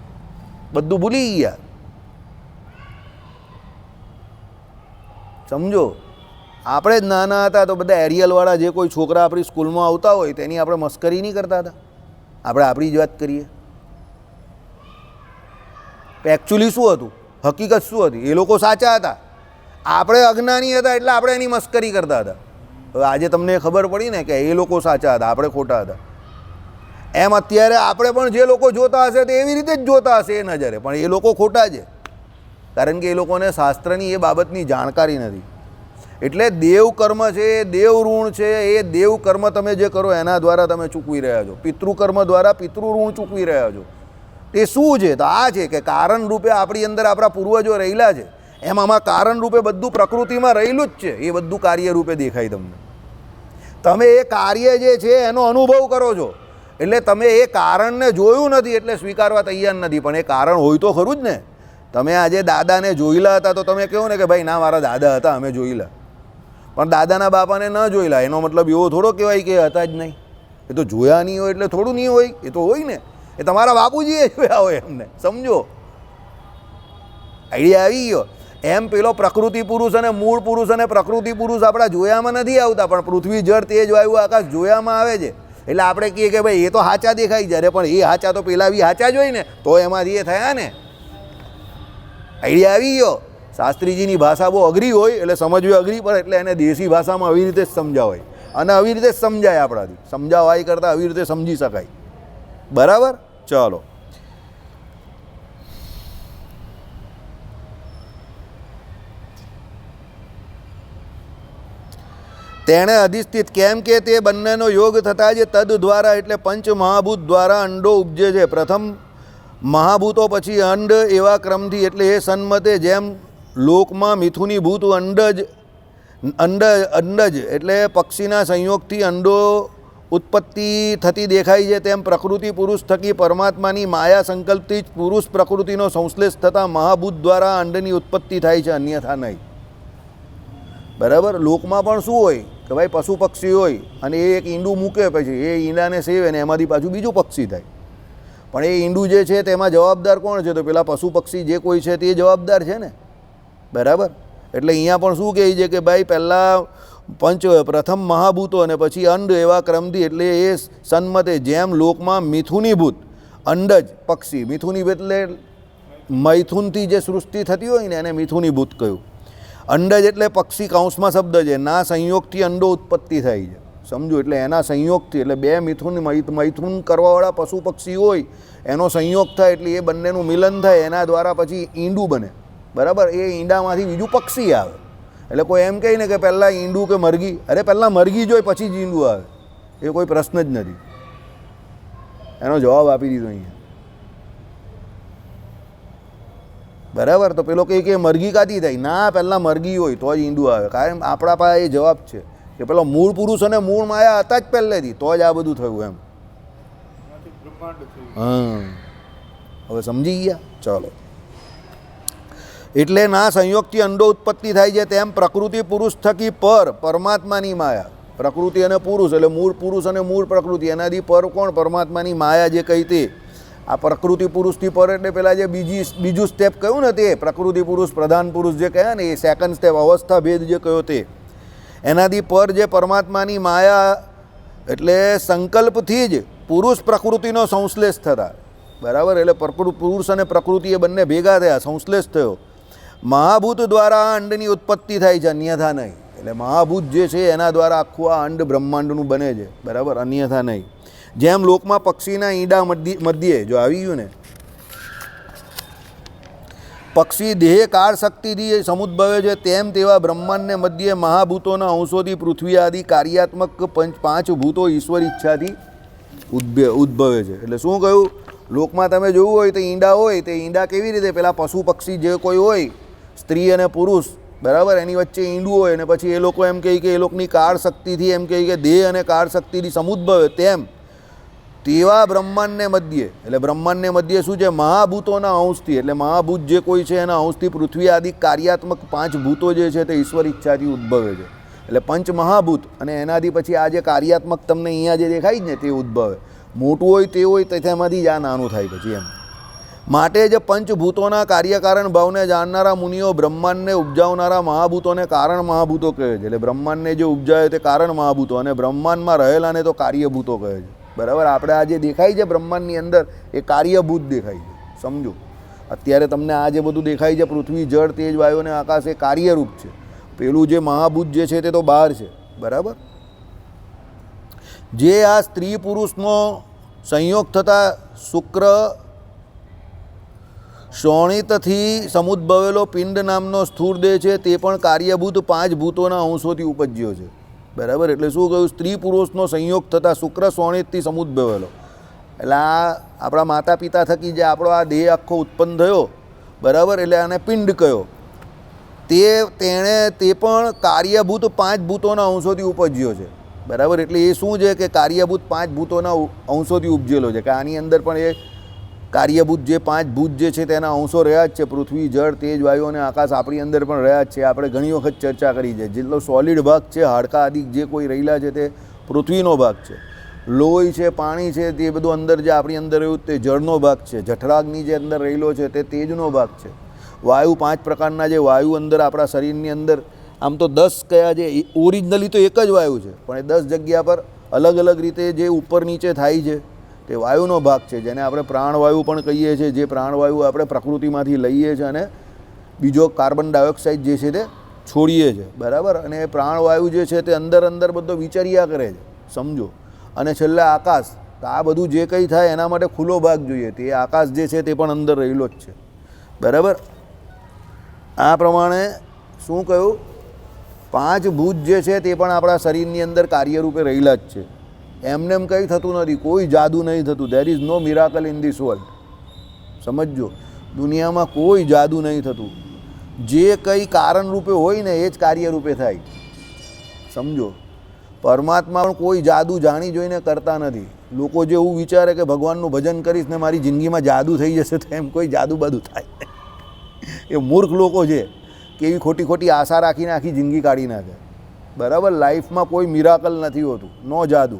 બધું ભૂલી ગયા. સમજો, આપણે જ નાના હતા તો બધા એરિયલવાળા જે કોઈ છોકરા આપણી સ્કૂલમાં આવતા હોય તેની આપણે મસ્કરી નહીં કરતા હતા. આપણે આપણી જ વાત કરીએ. એકચ્યુઅલી શું હતું? હકીકત શું હતી? એ લોકો સાચા હતા, આપણે અજ્ઞાની હતા એટલે આપણે એની મસ્કરી કરતા હતા. હવે આજે તમને ખબર પડી ને કે એ લોકો સાચા હતા, આપણે ખોટા હતા. એમ અત્યારે આપણે પણ જે લોકો જોતા હશે તે એવી રીતે જ જોતા હશે એ નજરે, પણ એ લોકો ખોટા છે, કારણ કે એ લોકોને શાસ્ત્રની એ બાબતની જાણકારી નથી. એટલે દેવ કર્મ છે, દેવ ઋણ છે, એ દેવ કર્મ તમે જે કરો એના દ્વારા તમે ચૂકવી રહ્યા છો. પિતૃકર્મ દ્વારા પિતૃ ઋણ ચૂકવી રહ્યા છો. તે શું છે? તો આ છે કે કારણ રૂપે આપણી અંદર આપણા પૂર્વજો રહેલા છે. એમ આમાં કારણ રૂપે બધું પ્રકૃતિમાં રહેલું જ છે. એ બધું કાર્ય રૂપે દેખાય તમને. તમે એ કાર્ય જે છે એનો અનુભવ કરો છો, એટલે તમે એ કારણને જોયું નથી એટલે સ્વીકારવા તૈયાર નથી. પણ એ કારણ હોય તો ખરું જ ને. તમે આજે દાદાને જોયેલા હતા તો તમે કહો ને કે ભાઈ ના, મારા દાદા હતા, અમે જોયેલા. પણ દાદાના બાપાને ન જોયેલા એનો મતલબ એવો થોડો કહેવાય કે હતા જ નહીં. એ તો જોયા નહીં હોય એટલે થોડું નહીં હોય, એ તો હોય ને. એ તમારા બાપુજીએ જોયા હોય એમને. સમજો, આઈડિયા આવી ગયો? એમ પેલો પ્રકૃતિ પુરુષ અને મૂળ પુરુષ અને પ્રકૃતિ પુરુષ આપણા જોયામાં નથી આવતા, પણ પૃથ્વી જળ તેજ વાયુ આકાશ જોયામાં આવે છે. એટલે આપણે કહીએ કે ભાઈ એ તો હાચા દેખાય જ્યારે, પણ એ હાચા તો પેલા બી હાચા જ હોય ને, તો એમાંથી એ થયા ને. આઈડિયા આવી ગયો? શાસ્ત્રીજીની ભાષા બહુ અઘરી હોય એટલે સમજવી અઘરી પડે, એટલે એને દેશી ભાષામાં આવી રીતે જ સમજાવાય અને આવી રીતે જ સમજાય. આપણાથી સમજાવાય કરતાં આવી રીતે સમજી શકાય. બરાબર? ચાલો, તેણે અધિષ્ઠિત, કેમ કે તે બંનેનો યોગ થતા જ તદ દ્વારા એટલે પંચ મહાભૂત દ્વારા અંડો ઉપજે છે. પ્રથમ મહાભૂતો પછી અંડ, એવા ક્રમથી. એટલે એ સન્મતે જેમ લોકમાં મિથુનીભૂત અંડજ એટલે પક્ષીના સંયોગથી અંડો ઉત્પત્તિ થતી દેખાય છે, તેમ પ્રકૃતિ પુરુષ થકી પરમાત્માની માયા સંકલ્પથી જ પુરુષ પ્રકૃતિનો સંશ્લેષ થતાં મહાભૂત દ્વારા અંડની ઉત્પત્તિ થાય છે, અન્યથા નહીં. બરાબર? લોકમાં પણ શું હોય કે ભાઈ પશુ પક્ષી હોય અને એ એક ઈંડું મૂકે, પછી એ ઈંડાને સેવે ને એમાંથી પાછું બીજું પક્ષી થાય. પણ એ ઈંડું જે છે તેમાં જવાબદાર કોણ છે? તો પેલા પશુ પક્ષી જે કોઈ છે તે જવાબદાર છે ને. બરાબર? એટલે અહીંયા પણ શું કહે છે કે ભાઈ પહેલાં પ્રથમ મહાભૂતો અને પછી અંડ, એવા ક્રમથી. એટલે એ સન્મતે જેમ લોકમાં મિથુનીભૂત અંડજ પક્ષી, મિથુનીભૂત એટલે મૈથુનથી જે સૃષ્ટિ થતી હોય ને એને મિથુનીભૂત કહ્યું. અંડજ એટલે પક્ષી, કૌંસમાં શબ્દ છે. ના સંયોગથી અંડો ઉત્પત્તિ થાય છે. સમજો, એટલે એના સંયોગથી, એટલે બે મૈથુન કરવાવાળા પશુ પક્ષી હોય એનો સંયોગ થાય એટલે એ બંનેનું મિલન થાય, એના દ્વારા પછી ઈંડું બને. બરાબર? એ ઈંડામાંથી બીજું પક્ષી આવે. એટલે કોઈ એમ કહે ને કે પહેલાં ઈંડું કે મરઘી, અરે પહેલાં મરઘી જોઈ પછી જ ઈંડું આવે, એ કોઈ પ્રશ્ન જ નથી. એનો જવાબ આપી દીધો અહીંયા. બરાબર? તો પેલો કહે કે મરઘી કાથી થાય? ના, પહેલાં મરઘી હોય તો જ ઈંડું આવે. કારણ આપણા પાસે એ જવાબ છે કે પેલો મૂળ પુરુષ અને મૂળ માયા હતા જ પહેલેથી, તો જ આ બધું થયું એમ. હા, હવે સમજી ગયા? ચાલો. એટલે ના સંયોગથી અંડો ઉત્પત્તિ થાય છે, તેમ પ્રકૃતિ પુરુષ થકી પરમાત્માની માયા. પ્રકૃતિ અને પુરુષ એટલે મૂળ પુરુષ અને મૂળ પ્રકૃતિ, એનાથી પર કોણ? પરમાત્માની માયા જે કહી તે. આ પ્રકૃતિ પુરુષથી પર એટલે પેલા જે બીજું સ્ટેપ કહ્યું ને તે પ્રકૃતિ પુરુષ પ્રધાન પુરુષ જે કહ્યા ને, એ સેકન્ડ સ્ટેપ અવસ્થા ભેદ જે કહ્યો તે. એનાથી પર જે પરમાત્માની માયા એટલે સંકલ્પથી જ પુરુષ પ્રકૃતિનો સંશ્લેષ થતા, બરાબર, એટલે પુરુષ અને પ્રકૃતિ એ બંને ભેગા થયા, સંશ્લેષ થયો. મહાભૂત દ્વારા આ અંડની ઉત્પત્તિ થાય છે, અન્યથા નહીં. એટલે મહાભૂત જે છે એના દ્વારા આખું આ અંડ બ્રહ્માંડનું બને છે, બરાબર, અન્યથા નહીં. જેમ લોકમાં પક્ષીના ઈંડા મધ્યે જો આવી ગયું ને, પક્ષી દેહ કાળ શક્તિથી સમુદ્ભવે છે, તેમ તેવા બ્રહ્માંડને મધ્યે મહાભૂતોના અંશોથી પૃથ્વી આદિ કાર્યાત્મક પાંચ ભૂતો ઈશ્વર ઈચ્છાથી ઉદ્ભવે છે. એટલે શું કહ્યું, લોકમાં તમે જોવું હોય તો ઈંડા હોય, તે ઈંડા કેવી રીતે પેલા પશુ પક્ષી જે કોઈ હોય, સ્ત્રી અને પુરુષ, બરાબર, એની વચ્ચે ઈંડું હોય, અને પછી એ લોકો એમ કહે કે એ લોકોની કાળ શક્તિથી એમ કહે કે દેહ અને કાળ શક્તિથી સમુદ્ભવે, તેમ તેવા બ્રહ્માંડને મધ્યે, એટલે બ્રહ્માંડને મધ્યે શું છે, મહાભૂતોના અંશથી, એટલે મહાભૂત જે કોઈ છે એના અંશથી પૃથ્વી આદિ કાર્યાત્મક પાંચ ભૂતો જે છે તે ઈશ્વર ઈચ્છાથી ઉદ્ભવે છે. એટલે પંચ મહાભૂત, અને એનાથી પછી આ જે કાર્યાત્મક તમને અહીંયા જે દેખાય જ ને તે ઉદ્ભવે. મોટું હોય તે હોય તો તેમાંથી જ આ નાનું થાય પછી એમ. માટે જ પંચભૂતોના કાર્યકારણ ભાવને જાણનારા મુનિઓ બ્રહ્માંડને ઉપજાવનારા મહાભૂતોને કારણ મહાભૂતો કહે છે. એટલે બ્રહ્માંડને જે ઉપજાવે તે કારણ મહાભૂતો, અને બ્રહ્માંડમાં રહેલાને તો કાર્યભૂતો કહે છે, બરાબર. આપણે આ જે દેખાય છે બ્રહ્માંડની અંદર એ કાર્યભૂત દેખાય છે, સમજો. અત્યારે તમને આ જે બધું દેખાય છે પૃથ્વી, જળ, તેજ, વાયુ અને આકાશ, એ કાર્યરૂપ છે. પેલું જે મહાભૂત જે છે તે તો બહાર છે, બરાબર. જે આ સ્ત્રી પુરુષનો સંયોગ થતાં શુક્ર શોણિતથી સમુદ્ભવેલો પિંડ નામનો સ્થૂળ દેહ છે, તે પણ કાર્યભૂત પાંચ ભૂતોના અંશોથી ઉપજ્યો છે, બરાબર. એટલે શું કહ્યું, સ્ત્રી પુરુષનો સંયોગ થતાં શુક્ર શોણિતથી સમુદ્ભવેલો, એટલે આ આપણા માતા પિતા થકી જે આપણો આ દેહ આખો ઉત્પન્ન થયો, બરાબર, એટલે આને પિંડ કહ્યો, તે પણ કાર્યભૂત પાંચ ભૂતોના અંશોથી ઉપજ્યો છે, બરાબર. એટલે એ શું છે કે કાર્યભૂત પાંચ ભૂતોના અંશોથી ઉપજેલો છે, કે આની અંદર પણ એ કાર્યભૂત જે પાંચ ભૂત જે છે તેના અંશો રહ્યા જ છે. પૃથ્વી, જળ, તેજ, વાયુ અને આકાશ આપણી અંદર પણ રહ્યા જ છે. આપણે ઘણી વખત ચર્ચા કરી છે. જેટલો સોલિડ ભાગ છે, હાડકા આદિ જે કોઈ રહેલા છે તે પૃથ્વીનો ભાગ છે. લોહી છે, પાણી છે, તે બધું અંદર જે આપણી અંદર રહ્યું તે જળનો ભાગ છે. જઠરાગ્નિ જે અંદર રહેલો છે તે તેજનો ભાગ છે. વાયુ, પાંચ પ્રકારના જે વાયુ અંદર આપણા શરીરની અંદર, આમ તો 10 કયા જે ઓરિજિનલી તો એક જ વાયુ છે, પણ એ 10 જગ્યા પર અલગ અલગ રીતે જે ઉપર નીચે થાય છે તે વાયુનો ભાગ છે, જેને આપણે પ્રાણવાયુ પણ કહીએ છીએ. જે પ્રાણવાયુ આપણે પ્રકૃતિમાંથી લઈએ છીએ અને બીજો કાર્બન ડાયોક્સાઇડ જે છે તે છોડીએ છીએ, બરાબર. અને એ પ્રાણવાયુ જે છે તે અંદર અંદર બધો વિચર્યા કરે છે, સમજો. અને છેલ્લે આકાશ, તો આ બધું જે કંઈ થાય એના માટે ખુલ્લો ભાગ જોઈએ, તે આકાશ જે છે તે પણ અંદર રહેલો જ છે, બરાબર. આ પ્રમાણે શું કહ્યું, પાંચ ભૂત જે છે તે પણ આપણા શરીરની અંદર કાર્યરૂપે રહેલા જ છે. એમને એમ કંઈ થતું નથી, કોઈ જાદુ નહીં થતું. There is no miracle in this world, સમજો. દુનિયામાં કોઈ જાદુ નહીં થતું. જે કંઈ કારણ રૂપે હોય ને એ જ કાર્યરૂપે થાય, સમજો. પરમાત્મા પણ કોઈ જાદુ જાણી જોઈને કરતા નથી. લોકો જે એવું વિચારે કે ભગવાનનું ભજન કરીશ ને મારી જિંદગીમાં જાદુ થઈ જશે, તો એમ કોઈ જાદુ બાદુ થાય. એ મૂર્ખ લોકો છે કે એવી ખોટી ખોટી આશા રાખીને આખી જિંદગી કાઢી નાખે, બરાબર. લાઈફમાં કોઈ મિરાકલ નથી હોતું, નો જાદુ.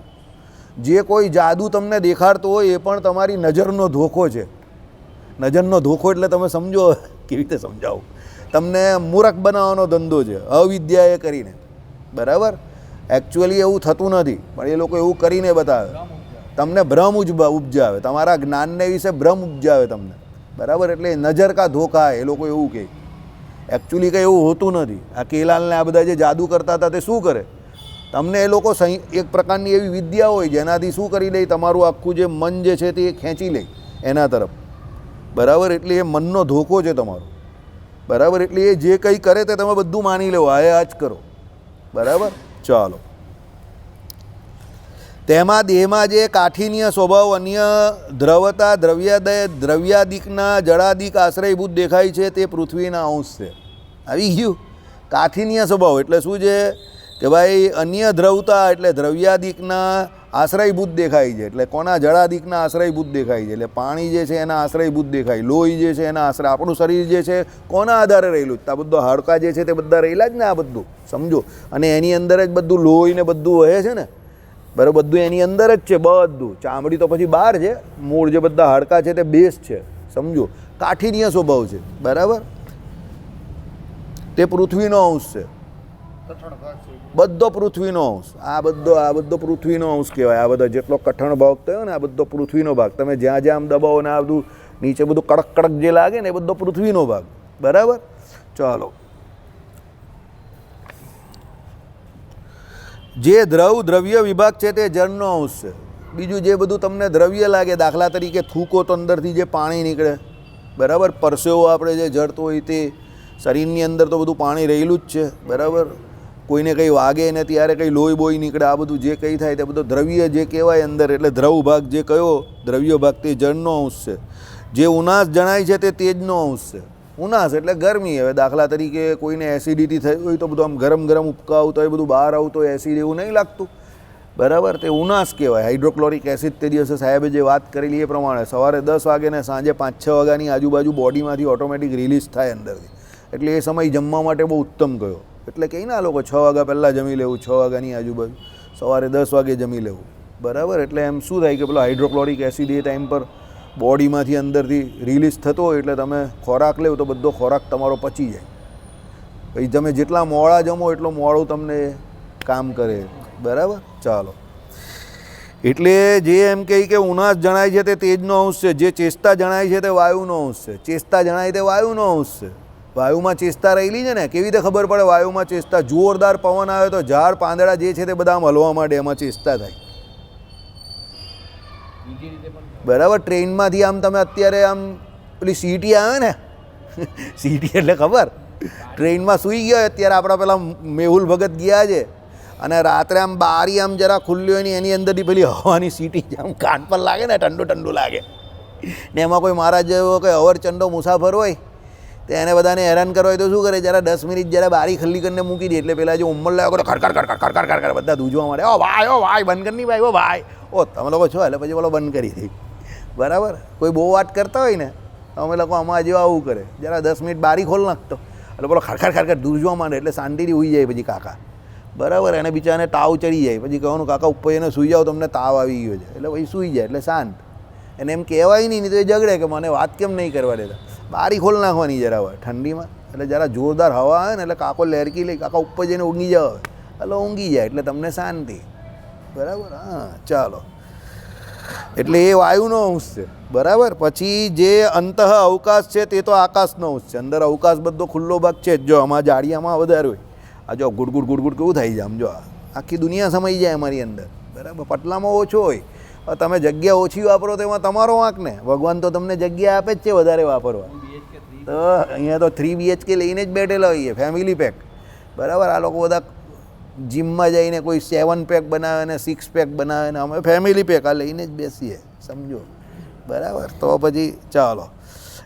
જે કોઈ જાદુ તમને દેખાડતો હોય એ પણ તમારી નજરનો ધોખો છે. નજરનો ધોખો એટલે તમે સમજો, કેવી રીતે સમજાવું તમને, મૂર્ખ બનાવવાનો ધંધો છે અવિદ્યા એ કરીને, બરાબર. એકચ્યુઅલી એવું થતું નથી, પણ એ લોકો એવું કરીને બતાવે, તમને ભ્રમ ઉપજાવે, તમારા જ્ઞાનને વિશે ભ્રમ ઉપજાવે તમને, બરાબર. એટલે નજર કા ધોખા, એ લોકો એવું કહે. એકચ્યુઅલી કંઈ એવું હોતું નથી. આ કેલાલને આ બધા જે જાદુ કરતા હતા તે શું કરે, તમને એ લોકો એક પ્રકારની એવી વિદ્યા હોય જેનાથી શું કરી લે, તમારું આખું જે મન જે છે તે ખેંચી લે એના તરફ, બરાબર. એટલે એ મનનો ધોકો છે તમારો, બરાબર. એટલે એ જે કંઈ કરે તે તમે બધું માની લો, આ જ કરો, બરાબર. ચાલો, તેમાં દેહમાં જે કાઠિન્ય સ્વભાવ, અન્ય દ્રવતા, દ્રવ્યાદિકના જળાદિક આશ્રયભૂત દેખાય છે તે પૃથ્વીના અંશ છે. આવી ગયું કાઠિન્ય સ્વભાવ એટલે શું છે કે ભાઈ અન્ય દ્રવતા એટલે દ્રવ્યાદિકના આશ્રયભૂત દેખાય છે. એટલે કોના, જળાદિકના આશ્રયભૂત દેખાય છે. એટલે પાણી જે છે એના આશ્રયભૂત દેખાય, લોહી જે છે એના આશ્રય. આપણું શરીર જે છે કોના આધારે રહેલું, આ બધું હાડકા જે છે તે બધા રહેલા જ ને, આ બધું સમજો. અને એની અંદર જ બધું લોહી ને બધું વહે છે ને, બરાબર. બધું એની અંદર જ છે, બધું. ચામડી તો પછી બહાર છે, મૂળ જે બધા હાડકા છે તે બેઝ છે, સમજો. કાઠિન્ય સ્વભાવ છે, બરાબર. તે પૃથ્વીનો અંશ છે, બધો પૃથ્વીનો અંશ. આ બધો પૃથ્વીનો અંશ કહેવાય. આ બધો જેટલો કઠણ ભાગ થયો ને આ બધો પૃથ્વીનો ભાગ. તમે જ્યાં જ્યાં આમ દબાવો ને આ બધું નીચે બધું કડક કડક જે લાગે ને એ બધો પૃથ્વીનો ભાગ. બરાબર. ચાલો, જે દ્રવ્ય વિભાગ છે તે જળનો અંશ છે. બીજું જે બધું તમને દ્રવ્ય લાગે, દાખલા તરીકે થૂકો તો અંદરથી જે પાણી નીકળે, બરાબર, પરસેવો આપણે જે જળતો હોય તે, શરીરની અંદર તો બધું પાણી રહેલું જ છે. બરાબર. કોઈને કંઈ વાગે ને ત્યારે કંઈ લોહી બોહી નીકળે, આ બધું જે કંઈ થાય તે બધું દ્રવ્ય જે કહેવાય અંદર. એટલે દ્રવ ભાગ જે કયો દ્રવ્ય ભાગ તે જળનો અંશ છે. જે ઉનાસ જણાય છે તે તેજનો અંશ છે. ઉનાસ એટલે ગરમી. હવે દાખલા તરીકે કોઈને એસિડિટી થઈ હોય તો બધું આમ ગરમ ગરમ ઉપકા આવતો હોય, બધું બહાર આવતો હોય એસિડ, એવું નહીં લાગતું. બરાબર. તે ઉનાસ કહેવાય. હાઇડ્રોક્લોરિક એસિડ તે દિવસે સાહેબે જે વાત કરેલી એ પ્રમાણે સવારે 10 વાગે ને સાંજે 5-6 વાગ્યાની આજુબાજુ બોડીમાંથી ઓટોમેટિક રિલીઝ થાય અંદરથી. એટલે એ સમય જમવા માટે બહુ ઉત્તમ ગયો. એટલે કંઈ ના લોકો 6 વાગ્યા પહેલાં જમી લેવું, 6 વાગ્યાની આજુબાજુ, સવારે 10 વાગે જમી લેવું. બરાબર. એટલે એમ શું થાય કે પેલો હાઇડ્રોક્લોરિક એસિડ એ ટાઈમ પર બોડીમાંથી અંદરથી રિલીઝ થતો હોય એટલે તમે ખોરાક લેવો તો બધો ખોરાક તમારો પચી જાય. પછી તમે જેટલા મોડા જમો એટલો મોડું તમને કામ કરે. બરાબર. ચાલો, એટલે જે એમ કહે કે ઉનાસ જણાય છે તે તેજનો અંશ છે. જે ચેષ્ટા જણાય છે તે વાયુનો અંશ છે. ચેષ્ટા જણાય તે વાયુનો અંશ છે. વાયુમાં ચેષ્ટા રહેલી છે ને. કેવી રીતે ખબર પડે વાયુમાં ચેષ્ટા? જોરદાર પવન આવે તો ઝાડ પાંદડા જે છે તે બધા આમ હલવા માંડે, એમાં ચેષ્ટા થાય. બરાબર. ટ્રેનમાંથી આમ તમે અત્યારે આમ પેલી સીટી આવે ને, સીટી એટલે ખબર, ટ્રેનમાં સૂઈ ગયો અત્યારે આપણા પેલા મેહુલ ભગત ગયા છે અને રાત્રે આમ બારી આમ જરા ખુલ્લી હોય ને એની અંદરથી પેલી હવાની સીટી આમ કાન પર લાગે ને, ઠંડુ ઠંડુ લાગે ને. એમાં કોઈ મારા જેવો કોઈ અવરચંડો મુસાફર હોય તો એને બધાને હેરાન કરવા હોય તો શું કરે, જરા 10 મિનિટ જરા બારી ખલ્લી કરીને મૂકી દે. એટલે પેલા જો ઉંમર લાગે તો ખડખડ બધા ધૂજવા માંડે. ઓ ભાઈ બંધ કરી ભાઈ, ઓ ભાઈ, ઓ તમે લોકો છો. એટલે પછી બોલો બંધ કરી દે. બરાબર. કોઈ બહુ વાત કરતા હોય ને અમે લોકો આમાં જેવા આવું કરે, જરા 10 મિનિટ બારી ખોલ નાખતો એટલે બોલો ખડખડ ધૂજવા માંડે. એટલે શાંતિથી સૂઈ જાય પછી કાકા. બરાબર. એને બિચારાને તાવ ચડી જાય. પછી કહેવાનું કાકા ઉપર એને સૂઈ જાઓ, તમને તાવ આવી ગયો છે. એટલે પછી સૂઈ જાય. એટલે શાંત. એને એમ કહેવાય નહીં તો એ ઝઘડે કે મને વાત કેમ નહીં કરવા દેતા. બારી ખોલ નાખવાની જરા હોય ઠંડીમાં. એટલે જરા જોરદાર હવા આવે ને એટલે કાકો લેરકી લઈ કાકા ઉપર જઈને ઊંઘી જાવ. એટલે ઊંઘી જાય એટલે તમને શાંતિ. બરાબર. હા, ચાલો. એટલે એ વાયુનો અંશ છે. બરાબર. પછી જે અંતઃ અવકાશ છે તે તો આકાશનો અંશ છે. અંદર અવકાશ બધો ખુલ્લો ભાગ છે. જો આમાં જાડિયામાં વધારે હોય, આ જો ગુડ કેવું થાય છે આમ. જો આખી દુનિયા સમાઈ જાય અમારી અંદર. બરાબર. પટલામાં ઓછો હોય. તમે જગ્યા ઓછી વાપરો તો એમાં તમારો વાંક ને. ભગવાન તો તમને જગ્યા આપે જ છે વધારે વાપરવા. તો અહીંયા તો 3 BHK લઈને જ બેઠેલા હોઈએ, ફેમિલી પેક. બરાબર. આ લોકો બધા જીમમાં જઈને કોઈ 7 પેક બનાવે ને 6 પેક બનાવે ને અમે ફેમિલી પેક આ લઈને જ બેસીએ. સમજો. બરાબર. તો પછી ચાલો,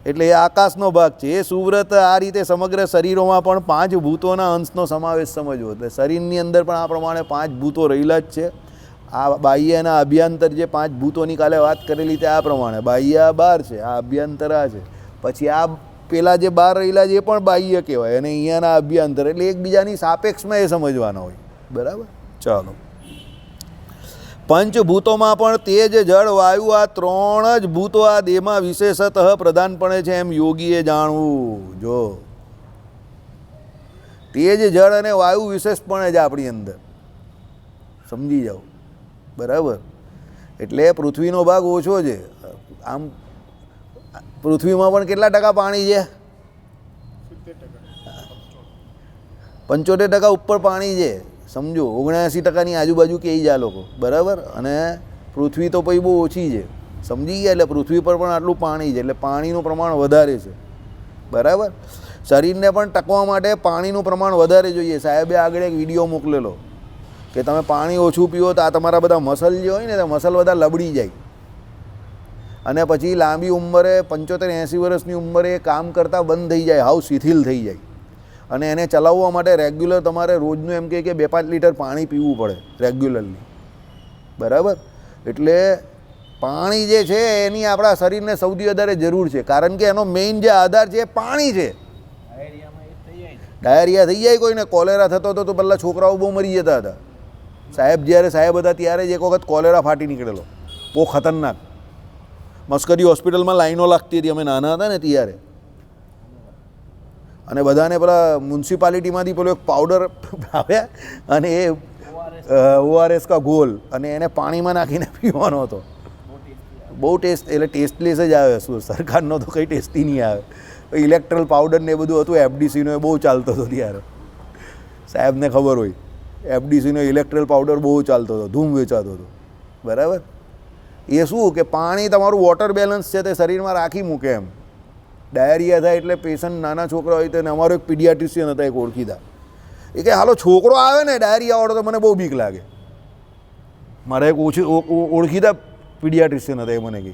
એટલે એ આકાશનો ભાગ છે. એ સુવ્રત આ રીતે સમગ્ર શરીરોમાં પણ 5 ભૂતોના અંશનો સમાવેશ સમજવો. એટલે શરીરની અંદર પણ આ પ્રમાણે 5 ભૂતો રહેલા જ છે. આ બાહ્ય અને અભ્યંતર જે 5 ભૂતોની કાલે વાત કરેલી તે આ પ્રમાણે. બાહ્ય આ 12 છે, આ અભ્યંતર આ છે. પછી આ પેલા જે 12 રહેલા છે એ પણ બાહ્ય કહેવાય અને અહીંયાના અભ્યંતર. એટલે એકબીજાની સાપેક્ષમાં એ સમજવાના હોય. બરાબર. ચાલો, પંચભૂતોમાં પણ તેજ, જળ, વાયુ આ 3 જ ભૂતો આ દેહમાં વિશેષતઃ પ્રધાનપણે છે એમ યોગીએ જાણવું. જો તેજ, જળ અને વાયુ વિશેષપણે જ આપણી અંદર સમજી જાઓ. બરાબર. એટલે પૃથ્વીનો ભાગ ઓછો છે. આમ પૃથ્વીમાં પણ કેટલા ટકા પાણી છે? 75% ઉપર પાણી છે. સમજો 79% આજુબાજુ કહી જાય લોકો. બરાબર. અને પૃથ્વી તો પછી બહુ ઓછી છે. સમજી ગયા. એટલે પૃથ્વી પર પણ આટલું પાણી છે. એટલે પાણીનું પ્રમાણ વધારે છે. બરાબર. શરીરને પણ ટકવા માટે પાણીનું પ્રમાણ વધારે જોઈએ. સાહેબે આગળ એક વિડીયો મોકલેલો કે તમે પાણી ઓછું પીવો તો આ તમારા બધા મસલ જે હોય ને તે મસલ બધા લબડી જાય અને પછી લાંબી ઉંમરે 75-80 વર્ષની ઉંમરે કામ કરતાં બંધ થઈ જાય, હાવ શિથિલ થઈ જાય. અને એને ચલાવવા માટે રેગ્યુલર તમારે રોજનું એમ કે 2-5 લીટર પાણી પીવું પડે રેગ્યુલરલી. બરાબર. એટલે પાણી જે છે એની આપણા શરીરને સૌથી વધારે જરૂર છે. કારણ કે એનો મેઇન જે આધાર છે એ પાણી છે. ડાયરિયા થઈ જાય કોઈને, કોલેરા થતો હતો તો પહેલાં છોકરાઓ બહુ મરી જતા હતા. જ્યારે સાહેબ હતા ત્યારે જ એક વખત કોલેરા ફાટી નીકળેલો, બહુ ખતરનાક. મસ્કરી હોસ્પિટલમાં લાઈનો લાગતી હતી અમે નાના હતા ને ત્યારે. અને બધાને પેલા મ્યુનિસિપાલિટીમાંથી પેલો એક પાવડર આવ્યા અને એ ORS કા ગોલ અને એને પાણીમાં નાખીને પીવાનો હતો. બહુ ટેસ્ટ એટલે ટેસ્ટલેસ જ આવે. શું સરકારનો તો કંઈ ટેસ્ટી નહીં આવે. ઇલેક્ટ્રલ પાવડર ને એ બધું હતું FDCનો, એ બહુ ચાલતો હતો ત્યારે. સાહેબને ખબર હોય FDCનો ઇલેક્ટ્રલ પાવડર બહુ ચાલતો હતો, ધૂમ વેચાતો હતો. બરાબર. એ શું કે પાણી તમારું વોટર બેલેન્સ છે તે શરીરમાં રાખી મૂકે એમ. ડાયરિયા થાય એટલે પેશન્ટ નાના છોકરા હોય તો અમારો એક પીડિયાટ્રિશિયન હતા, એક ઓળખીતા. એ કે હાલો છોકરો આવે ને ડાયરિયા વાળો તો મને બહુ બીક લાગે. મારા એક ઓળખીતા પીડિયાટ્રિશિયન હતા, એ મને કહે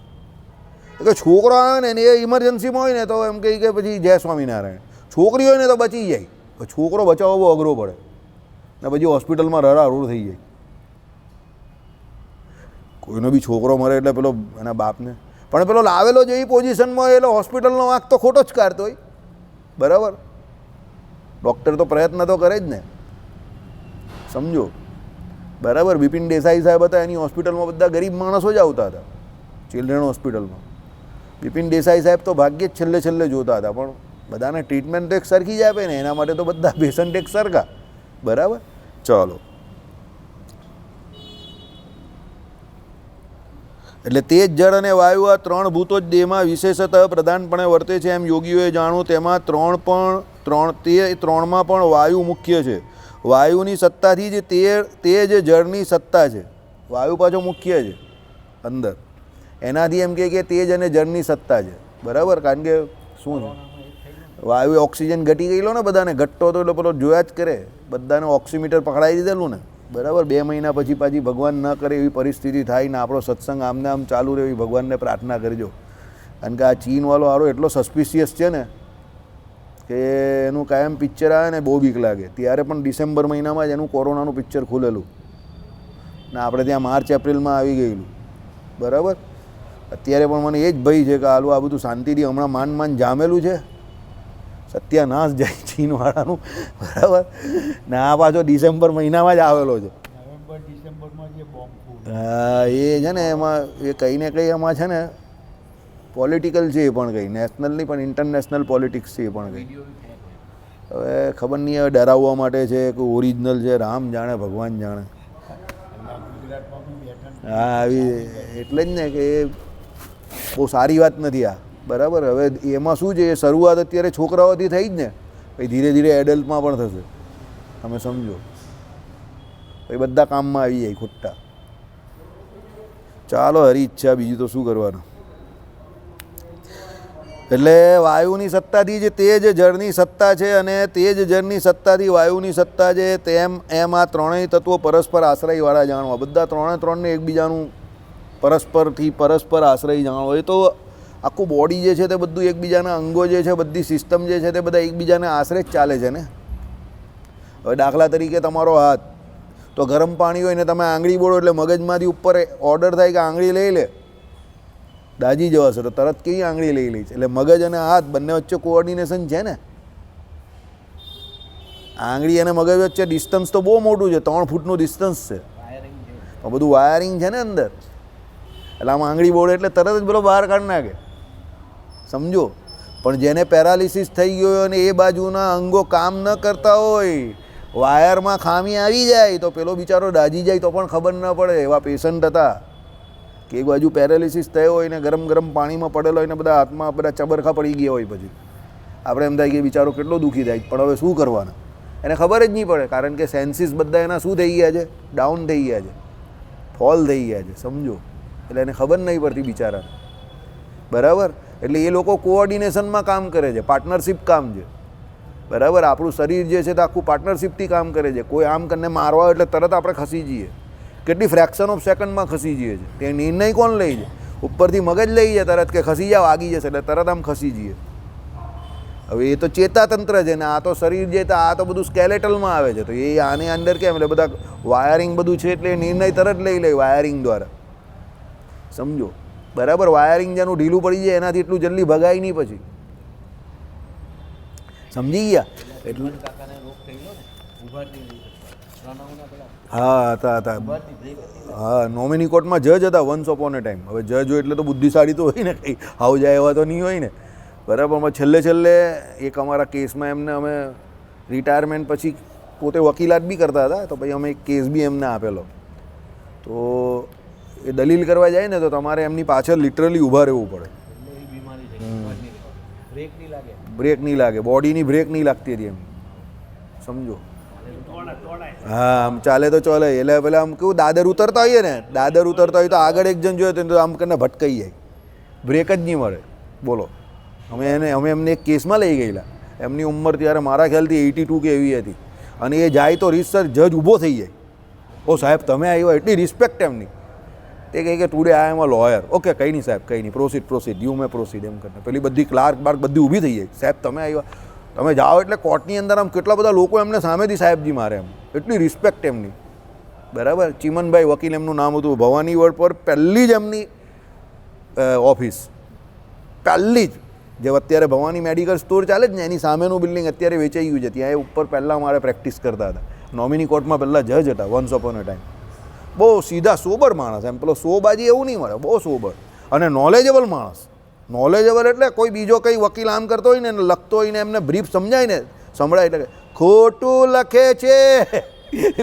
કે છોકરો આવે ને એ ઇમરજન્સીમાં હોય ને તો એમ કહે કે પછી જય સ્વામિનારાયણ. છોકરી હોય ને તો બચી જાય. છોકરો બચાવવો બહુ અઘરો પડે ને પછી હોસ્પિટલમાં રડારોડ થઈ જાય. કોઈનો બી છોકરો મરે એટલે પેલો એના બાપને પણ પેલો લાવેલો જે એ પોઝિશનમાં એટલે હોસ્પિટલનો વાંક તો ખોટો જ કાઢતો હોય. બરાબર. ડૉક્ટર તો પ્રયત્ન તો કરે જ ને, સમજો. બરાબર. બિપિન દેસાઈ સાહેબ હતા, એની હોસ્પિટલમાં બધા ગરીબ માણસો જ આવતા હતા, ચિલ્ડ્રન હોસ્પિટલમાં. બિપિન દેસાઈ સાહેબ તો ભાગ્યે જ છેલ્લે છેલ્લે જોતા હતા, પણ બધાને ટ્રીટમેન્ટ તો એક સરખી જ આપે ને, એના માટે તો બધા પેશન્ટ એક સરખા. બરાબર. ચાલો, એટલે તેજ, જળ અને વાયુ આ ત્રણ ભૂતો જ દેહમાં વિશેષતઃ પ્રધાનપણે વર્તે છે એમ યોગીઓએ જાણવું. તેમાં ત્રણમાં પણ વાયુ મુખ્ય છે. વાયુની સત્તાથી જ તેજ જળની સત્તા છે. વાયુ પાછો મુખ્ય છે અંદર, એનાથી એમ કે તેજ અને જળની સત્તા છે. બરાબર. કારણ કે શું છે, વાયુ ઓક્સિજન ઘટી ગયેલો ને બધાને, ઘટતો હતો એટલે પેલો જોયા જ કરે, બધાને ઓક્સિમીટર પકડાવી દીધેલું ને. બરાબર. 2 મહિના પછી પાછી ભગવાન ન કરે એવી પરિસ્થિતિ થાય ને આપણો સત્સંગ આમને આમ ચાલુ રહે એવી ભગવાનને પ્રાર્થના કરજો. કારણ કે આ ચીનવાળો હારો એટલો સસ્પિશિયસ છે ને કે એનું કાયમ પિક્ચર આવે ને બહુ બીક લાગે. ત્યારે પણ ડિસેમ્બર મહિનામાં જ એનું કોરોનાનું પિક્ચર ખુલેલું ને આપણે ત્યાં માર્ચ એપ્રિલમાં આવી ગયેલું. બરાબર. અત્યારે પણ મને એ જ ભય છે કે હાલું આ બધું શાંતિથી હમણાં માંડ જામેલું છે, સત્યાનાશ જાય ચીનવાળાનું. બરાબર. ને આ પાછો ડિસેમ્બર મહિનામાં જ આવેલો છે. હા, એ છે ને એમાં એ કંઈ ને કંઈ એમાં છે ને પોલિટિકલ છે, એ પણ કંઈ નેશનલ નહીં પણ ઇન્ટરનેશનલ પોલિટિક્સ છે એ પણ કંઈ. હવે ખબર નહીં, હવે ડરાવવા માટે છે કે ઓરિજિનલ છે, રામ જાણે ભગવાન જાણે. હા, આવી એટલે જ ને કે એ બહુ સારી વાત નથી આ. બરાબર. હવે એમાં શું છે, એ શરૂઆત અત્યારે છોકરાઓથી થઈ જ ને, પછી ધીરે ધીરે એડલ્ટમાં પણ થશે. તમે સમજો, પછી બધા કામમાં આવી જાય ખોટા. ચાલો, હરી ઈચ્છા, બીજું તો શું કરવાનું. એટલે વાયુની સત્તાથી જે તેજ જળની સત્તા છે અને તેજ જળની સત્તાથી વાયુની સત્તા છે, તેમ એમ આ ત્રણેય તત્વો પરસ્પર આશ્રયવાળા જાણવા. બધા ત્રણને એકબીજાનું પરસ્પર આશ્રય જાણવો. એ તો આખું બોડી જે છે તે બધું એકબીજાના અંગો જે છે, બધી સિસ્ટમ જે છે તે બધા એકબીજાને આશરે જ ચાલે છે ને. હવે દાખલા તરીકે તમારો હાથ, તો ગરમ પાણી હોય ને તમે આંગળી બોળો એટલે મગજમાંથી ઉપર ઓર્ડર થાય કે આંગળી લઈ લે, દાજી જવાશે તો તરત કેવી આંગળી લઈ લે છે. એટલે મગજ અને હાથ બંને વચ્ચે કોઓર્ડિનેશન છે ને. આંગળી અને મગજ વચ્ચે ડિસ્ટન્સ તો બહુ મોટું છે, 3 ફૂટનું ડિસ્ટન્સ છે. તો બધું વાયરિંગ છે ને અંદર. એટલે આમ આંગળી બોળે એટલે તરત જ પેલો બહાર કાઢી નાખે, સમજો. પણ જેને પેરાલિસિસ થઈ ગયો હોય અને એ બાજુના અંગો કામ ન કરતા હોય, વાયરમાં ખામી આવી જાય તો પેલો બિચારો દાજી જાય તો પણ ખબર ન પડે. એવા પેશન્ટ હતા કે એક બાજુ પેરાલિસિસ થયો હોય ને ગરમ પાણીમાં પડેલો હોય ને બધા હાથમાં બધા ચબરખા પડી ગયા હોય, પછી આપણે એમ થાય કે બિચારો કેટલો દુઃખી થાય. પણ હવે શું કરવાના, એને ખબર જ નહીં પડે. કારણ કે સેન્સીસ બધા એના શું થઈ ગયા છે, ડાઉન થઈ ગયા છે, ફોલ થઈ ગયા છે, સમજો. એટલે એને ખબર નહીં પડતી બિચારાને. બરાબર. એટલે એ લોકો કોઓર્ડિનેશનમાં કામ કરે છે, પાર્ટનરશિપ કામ છે. બરાબર. આપણું શરીર જે છે તે આખું પાર્ટનરશિપથી કામ કરે છે. કોઈ આમ કરીને મારવા હોય એટલે તરત આપણે ખસી જઈએ, કેટલી ફ્રેક્શન ઓફ સેકન્ડમાં ખસી જઈએ છે. તે નિર્ણય કોણ લઈ છે? ઉપરથી મગજ લઈ જાય તરત કે ખસી જાવ, આગી જશે એટલે તરત આમ ખસી જઈએ. હવે એ તો ચેતાતંત્ર છે ને આ તો શરીર જે આ તો બધું સ્કેલેટલમાં આવે છે. તો એ આની અંદર કેમ, એટલે બધા વાયરિંગ બધું છે એટલે નિર્ણય તરત લઈ લે વાયરિંગ દ્વારા, સમજો. બરાબર. વાયરિંગ જેનું ઢીલું પડી જાય એનાથી એટલું જલ્દી ભગાય નહીં પછી, સમજી ગયા. એટલું હા હતા. હા, નોમિની કોર્ટમાં જજ હતા વન્સ અપોન એ ટાઈમ. હવે જજ હોય એટલે તો બુદ્ધિશાળી તો હોય ને, કંઈ આવ જાય એવા તો નહીં હોય ને. બરાબર. છેલ્લે છેલ્લે એક અમારા કેસમાં એમને અમે રિટાયરમેન્ટ પછી પોતે વકીલાત બી કરતા હતા, તો પછી અમે એક કેસ બી એમને આપેલો. તો એ દલીલ કરવા જાય ને તો તમારે એમની પાછળ લિટરલી ઊભા રહેવું પડે. બ્રેક નહીં લાગે, બોડીની બ્રેક નહીં લાગતી હતી એમ, સમજો. હા, આમ ચાલે તો ચાલે. એટલે પેલા આમ કેવું દાદર ઉતરતા હોઈએ ને, દાદર ઉતરતા હોય તો આગળ એક જણ જોઈએ તો આમ કરીને ભટકાઈ જાય, બ્રેક જ નહીં મળે. બોલો. અમે એમને એક કેસમાં લઈ ગયેલા. એમની ઉંમર ત્યારે મારા ખ્યાલથી 82 કે એવી હતી, અને એ જાય તો રીતસર જજ ઊભો થઈ જાય. ઓ સાહેબ તમે આવ્યા, એટલી રિસ્પેક્ટ એમની. તે કહે કે today I am a lawyer. Okay, કંઈ નહીં સાહેબ, કંઈ નહીં, પ્રોસીડ યુ મે પ્રોસીડ એમ કરીને પેલી બધી ક્લાર્ક બાર્ક બધી ઊભી થઈ જાય. સાહેબ તમે આવ્યા, તમે જાઓ એટલે કોર્ટની અંદર આમ કેટલા બધા લોકો એમને સામેથી સાહેબજી મારે એમ, એટલી રિસ્પેક્ટ એમની. બરાબર. ચિમનભાઈ વકીલ એમનું નામ હતું. ભવાની રોડ પર પહેલી જ એમની ઓફિસ, પહેલી જ, જે અત્યારે ભવાની મેડિકલ સ્ટોર ચાલે જ ને એની સામેનું બિલ્ડિંગ અત્યારે વેચાઈ ગયું છે, ત્યાં એ ઉપર પહેલાં મારે પ્રેક્ટિસ કરતા હતા. નોમિની કોર્ટમાં પહેલાં જજ હતા વન્સ અપોન અ ટાઈમ. બહુ સીધા સોબર માણસ, એમ પેલો સોબાજી એવું નહીં મળે, બહુ સોબર અને નોલેજેબલ માણસ. નોલેજેબલ એટલે કોઈ બીજો કંઈ વકીલ આમ કરતો હોય ને લખતો હોય ને એમને બ્રીફ સમજાય ને, સંભળાય એટલે ખોટું લખે છે,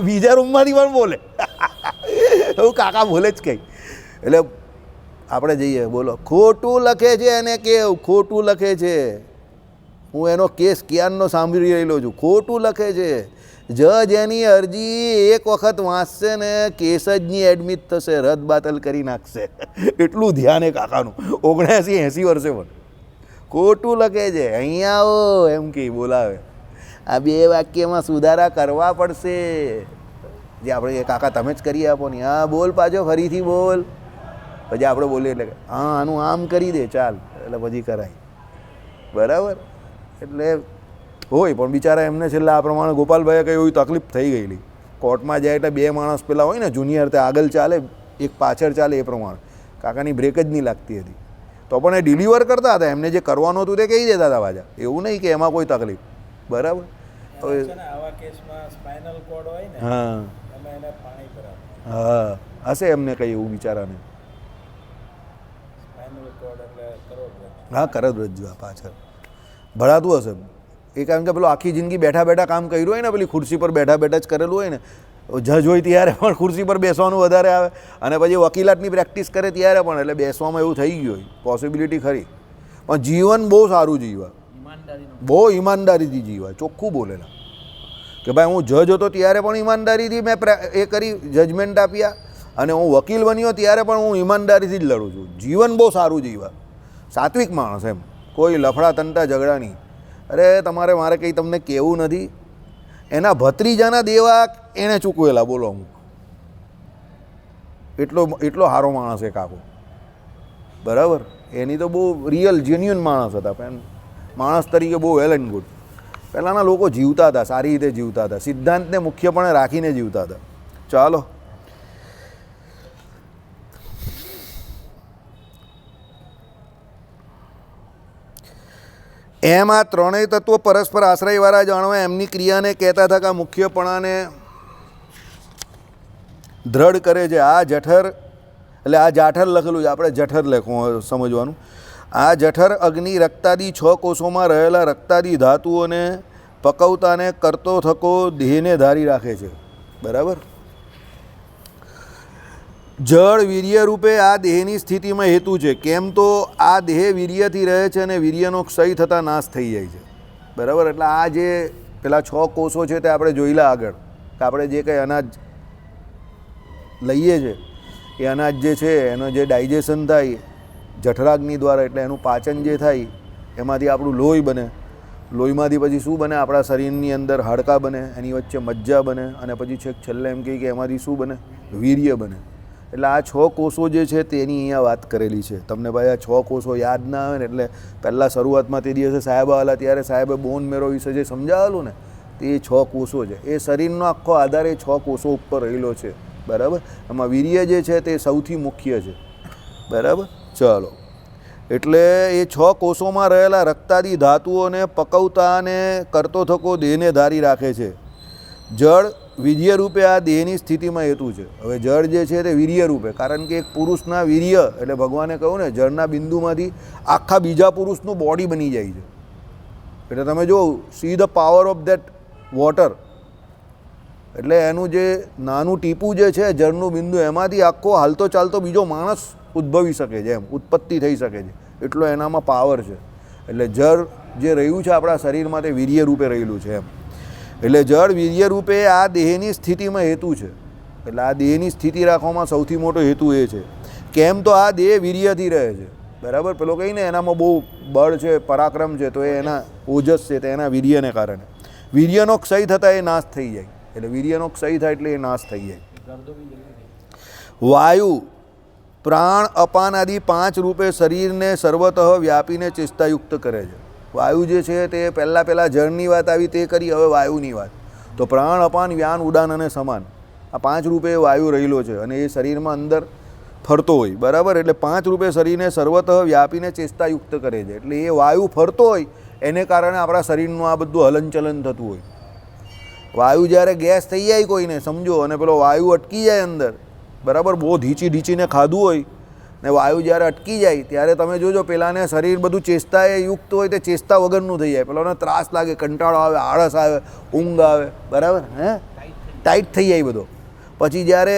બીજા રૂમમાંથી પણ બોલે એવું કાકા બોલે જ કંઈ. એટલે આપણે જઈએ, બોલો ખોટું લખે છે એને કેવું ખોટું લખે છે. હું એનો કેસ ક્યારનો સાંભળી રહેલો છું. ખોટું લખે છે. જજ એની અરજી એક વખત વાંચશે ને કેસ જ નહીં એડમિટ થશે, રદ બાતલ કરી નાખશે. એટલું ધ્યાન એ કાકાનું. 79-80 વર્ષે પણ ખોટું લખે છે. અહીંયા આવો એમ કે બોલાવે. આ 2 વાક્યમાં સુધારા કરવા પડશે. જે આપણે એ કાકા તમે જ કરી આપો ને, હા બોલ પાછો ફરીથી બોલ. પછી આપણે બોલીએ એટલે હા આનું આમ કરી દે ચાલ, એટલે પછી કરાય. બરાબર. એટલે હોય પણ બિચારા એમને છેલ્લા આ પ્રમાણે ગોપાલભાઈએ કંઈ એવી તકલીફ થઈ ગયેલી. કોર્ટમાં જાય એટલે 2 માણસ પેલા હોય ને જુનિયર, તે આગળ ચાલે, એક પાછળ ચાલે, એ પ્રમાણે કાકાની બ્રેક જ નહીં લાગતી હતી. તો પણ એ ડિલિવર કરતા હતા, એમને જે કરવાનું હતું તે કહી દેતા હતા પાછા. એવું નહીં કે એમાં કોઈ તકલીફ. બરાબર. હા હશે એમને કંઈ એવું બિચારાને. હા કરોડરજ્જુ પાછળ ભરાતું હશે એ, કારણ કે પેલો આખી જિંદગી બેઠા બેઠા કામ કર્યું હોય ને, પેલી ખુરશી પર બેઠા બેઠા જ કરેલું હોય ને. જજ હોય ત્યારે પણ ખુરશી પર બેસવાનું વધારે આવે, અને પછી વકીલાતની પ્રેક્ટિસ કરે ત્યારે પણ, એટલે બેસવામાં એવું થઈ ગયું હોય, પોસિબિલિટી ખરી. પણ જીવન બહુ સારું જીવા, બહુ ઈમાનદારીથી જીવા. ચોખ્ખું બોલેલા કે ભાઈ હું જજ હતો ત્યારે પણ ઈમાનદારીથી મેં એ કરી જજમેન્ટ આપ્યા, અને હું વકીલ બન્યો ત્યારે પણ હું ઈમાનદારીથી જ લડું છું. જીવન બહુ સારું જીવા, સાત્વિક માણસ એમ, કોઈ લફડા તંટા ઝઘડા નહીં. અરે તમારે મારે કંઈ તમને કહેવું નથી. એના ભત્રીજાના દેવા એણે ચૂકવેલા, બોલો અમુક. એટલો સારો માણસ એ કાકો. બરાબર. એની તો બહુ રિયલ જેન્યુઅન માણસ હતા, પણ માણસ તરીકે બહુ વેલ એન્ડ ગુડ. પહેલાંના લોકો જીવતા હતા, સારી રીતે જીવતા હતા, સિદ્ધાંતને મુખ્યપણે રાખીને જીવતા હતા. ચાલો એમ આ ત્રણેય તત્વો પરસ્પર આશ્રયવાળા જાણવા એમની ક્રિયાને કહેતા હતા કે આ મુખ્યપણાને દ્રઢ કરે છે. આ જઠર એટલે આ જાઠર લખેલું છે, આપણે જઠર લખવું સમજવાનું. આ જઠર અગ્નિ રક્તાદી 6 કોષોમાં રહેલા રક્તાદી ધાતુઓને પકવતાને કરતો થકો દેહને ધારી રાખે છે. બરાબર. જળ વીર્ય રૂપે આ દેહની સ્થિતિમાં હેતુ છે. કેમ તો આ દેહ વીર્યથી રહે છે અને વીર્યનો ક્ષય થતાં નાશ થઈ જાય છે. બરાબર. એટલે આ જે પેલા 6 કોષો છે તે આપણે જોઈલા આગળ, કે આપણે જે કંઈ અનાજ લઈએ છીએ એ અનાજ જે છે એનો જે ડાયજેશન થાય જઠરાગ્નિ દ્વારા, એટલે એનું પાચન જે થાય એમાંથી આપણું લોહી બને. લોહીમાંથી પછી શું બને? આપણા શરીરની અંદર હાડકાં બને, એની વચ્ચે મજ્જા બને, અને પછી છેક છેલ્લે એમ કહે કે એમાંથી શું બને? વીર્ય બને. એટલે આ 6 કોષો જે છે તેની અહીંયા વાત કરેલી છે. તમને ભાઈ આ 6 કોષો યાદ ના આવે ને, એટલે પહેલાં શરૂઆતમાં તે દિવસે સાહેબ આવેલા ત્યારે સાહેબે બોન મેરો વિશે જે સમજાવેલું ને, તે 6 કોષો છે. એ શરીરનો આખો આધાર એ 6 કોષો ઉપર રહેલો છે. બરાબર. એમાં વીર્ય જે છે તે સૌથી મુખ્ય છે. બરાબર. ચાલો, એટલે એ 6 કોષોમાં રહેલા રક્તાદી ધાતુઓને પકવતા અને કરતો થકો દેહને ધારી રાખે છે. જળ વીર્ય રૂપે આ દેહની સ્થિતિમાં હેતુ છે. હવે જળ જે છે તે વીર્ય રૂપે, કારણ કે એક પુરુષના વીર્ય એટલે ભગવાને કહ્યું ને જળના બિંદુમાંથી આખા બીજા પુરુષનું બોડી બની જાય છે. એટલે તમે જો see the power of that water, એટલે એનું જે નાનું ટીપું જે છે જળનું બિંદુ, એમાંથી આખો હાલતો ચાલતો બીજો માણસ ઉદ્ભવી શકે છે, એમ ઉત્પત્તિ થઈ શકે છે, એટલો એનામાં પાવર છે. એટલે જળ જે રહ્યું છે આપણા શરીરમાં તે વીર્ય રૂપે રહેલું છે એમ. એટલે જળ વીર્ય રૂપે આ દેહની સ્થિતિમાં હેતુ છે. એટલે આ દેહની સ્થિતિ રાખવામાં સૌથી મોટો હેતુ એ છે. કેમ તો આ દેહ વીર્યથી રહે છે, બરાબર. પેલો કહીને એનામાં બહુ બળ છે, પરાક્રમ છે, તો એ એના ઓજસ છે, તે એના વીર્યને કારણે. વીર્યનો ક્ષય થતાં એ નાશ થઈ જાય. એટલે વીર્યનો ક્ષય થાય એટલે એ નાશ થઈ જાય. વાયુ, પ્રાણ, અપાન આદિ 5 રૂપે શરીરને સર્વતઃ વ્યાપીને ચેષ્ટાયુક્ત કરે છે. વાયુ જે છે તે પહેલાં જળની વાત આવી તે કરી, હવે વાયુની વાત. તો પ્રાણ, અપાન, વ્યાન, ઉડાન અને સમાન, આ 5 રૂપે વાયુ રહેલો છે અને એ શરીરમાં અંદર ફરતો હોય, બરાબર. એટલે 5 રૂપે શરીરને સર્વતઃ વ્યાપીને ચેષ્ટાયુક્ત કરે છે. એટલે એ વાયુ ફરતો હોય એને કારણે આપણા શરીરનું આ બધું હલનચલન થતું હોય. વાયુ જ્યારે ગેસ થઈ જાય કોઈને સમજો, અને પેલો વાયુ અટકી જાય અંદર, બરાબર, બહુ ઢીચીને ખાધું હોય ને વાયુ જ્યારે અટકી જાય ત્યારે તમે જોજો પેલાને શરીર બધું ચેષ્ટાએ યુક્ત હોય તે ચેષ્ટા વગરનું થઈ જાય. પેલાને ત્રાસ લાગે, કંટાળો આવે, આળસ આવે, ઊંઘ આવે, બરાબર, ટાઈટ થઈ જાય બધો. પછી જ્યારે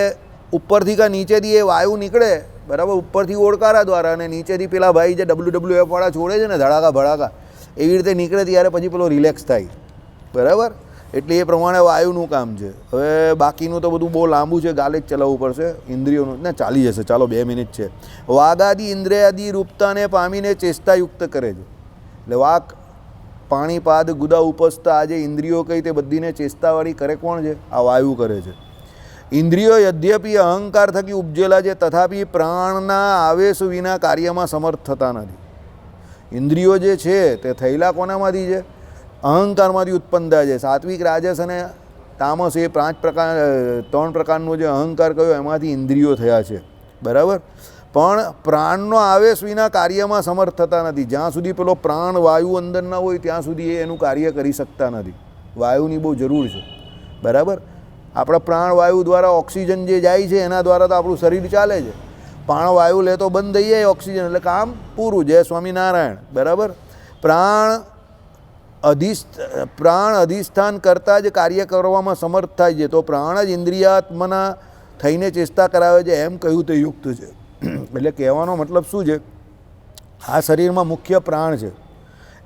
ઉપરથી કાં નીચેથી એ વાયુ નીકળે, બરાબર, ઉપરથી ઓળકારા દ્વારા અને નીચેથી પેલા ભાઈ જે WWF વાળા છોડે છે ને ધડાકા ભડાકા, એવી રીતે નીકળે ત્યારે પછી પેલો રિલેક્સ થાય, બરાબર. એટલે એ પ્રમાણે વાયુનું કામ છે. હવે બાકીનું તો બધું બહુ લાંબુ છે, ગાલે જ ચલાવવું પડશે. ઇન્દ્રિયોનું ને ચાલી જશે, ચાલો 2 મિનિટ છે. વાગાદી ઇન્દ્રિયાદી રૂપતાને પામીને ચેષ્ટાયુક્ત કરે છે. એટલે વાક, પાણી, પાદ, ગુદા, ઉપસ્થા, આ જે ઇન્દ્રિયો કઈ તે બધીને ચેષ્ટાવાળી કરે કોણ છે? આ વાયુ કરે છે. ઇન્દ્રિયો યદ્યપિ અહંકાર થકી ઉપજેલા છે, તથાપિ પ્રાણના આવેશ વિના કાર્યમાં સમર્થ થતા નથી. ઇન્દ્રિયો જે છે તે થયેલા કોનામાંથી છે? અહંકારમાંથી ઉત્પન્ન થાય છે. સાત્વિક, રાજસ અને તામસ, એ 3 પ્રકારનો જે અહંકાર કયો એમાંથી ઇન્દ્રિયો થયા છે, બરાબર. પણ પ્રાણનો આવેશ વિના કાર્યમાં સમર્થ થતા નથી. જ્યાં સુધી પેલો પ્રાણ વાયુ અંદર ના હોય ત્યાં સુધી એ એનું કાર્ય કરી શકતા નથી. વાયુની બહુ જરૂર છે, બરાબર. આપણા પ્રાણવાયુ દ્વારા ઓક્સિજન જે જાય છે એના દ્વારા તો આપણું શરીર ચાલે છે. પ્રાણવાયુ લે તો બંધ થઈ જાય ઓક્સિજન, એટલે કામ પૂરું. જય સ્વામિનારાયણ, બરાબર. પ્રાણ અધિષ્ઠાન કરતાં જ કાર્ય કરવામાં સમર્થ થાય છે. તો પ્રાણ જ ઇન્દ્રિયાત્મના થઈને ચેષ્ટા કરાવે છે, એમ કહ્યું તે યુક્ત છે. એટલે કહેવાનો મતલબ શું છે? આ શરીરમાં મુખ્ય પ્રાણ છે.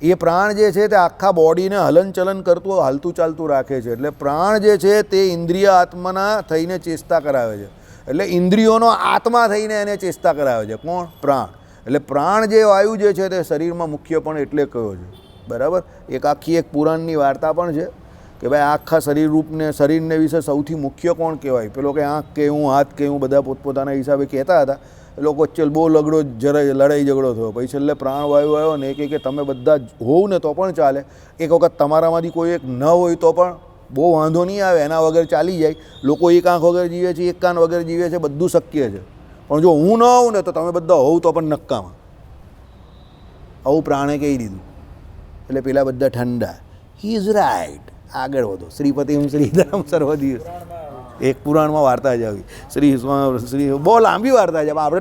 એ પ્રાણ જે છે તે આખા બોડીને હલનચલન કરતું, હાલતું ચાલતું રાખે છે. એટલે પ્રાણ જે છે તે ઇન્દ્રિય આત્માના થઈને ચેષ્ટા કરાવે છે. એટલે ઇન્દ્રિયોનો આત્મા થઈને એને ચેષ્ટા કરાવે છે. કોણ? પ્રાણ. એટલે પ્રાણ જે વાયુ જે છે તે શરીરમાં મુખ્ય પણ એટલે કયો છે, બરાબર. એક આખી એક પુરાણની વાર્તા પણ છે કે ભાઈ આખા શરીરને વિશે સૌથી મુખ્ય કોણ કહેવાય? પેલો કે આંખ કે હું, હાથ કે હું, બધા પોતપોતાના હિસાબે કહેતા હતા. એ લોકો વચ્ચે બહુ લડાઈ ઝઘડો થયો. પછી છેલ્લે પ્રાણવાયુ આવ્યો ને કે તમે બધા હોવ ને તો પણ ચાલે, એક વખત તમારામાંથી કોઈ એક ન હોય તો પણ બહુ વાંધો નહીં આવે, એના વગર ચાલી જાય. લોકો એક આંખ વગર જીવે છે, એક કાન વગર જીવે છે, બધું શક્ય છે. પણ જો હું ન હોઉં ને તો તમે બધા હોવ તો પણ નક્કામાં. આવું પ્રાણે કહી દીધું. એટલે પેલા બધા ઠંડા, હી ઇઝ રાઈટ, આગળ વધો. શ્રીપતિમ શ્રીધરમ સર્વદીય, એક પુરાણમાં વાર્તા જ આવી. શ્રી બહુ લાંબી વાર્તા છે, આપણે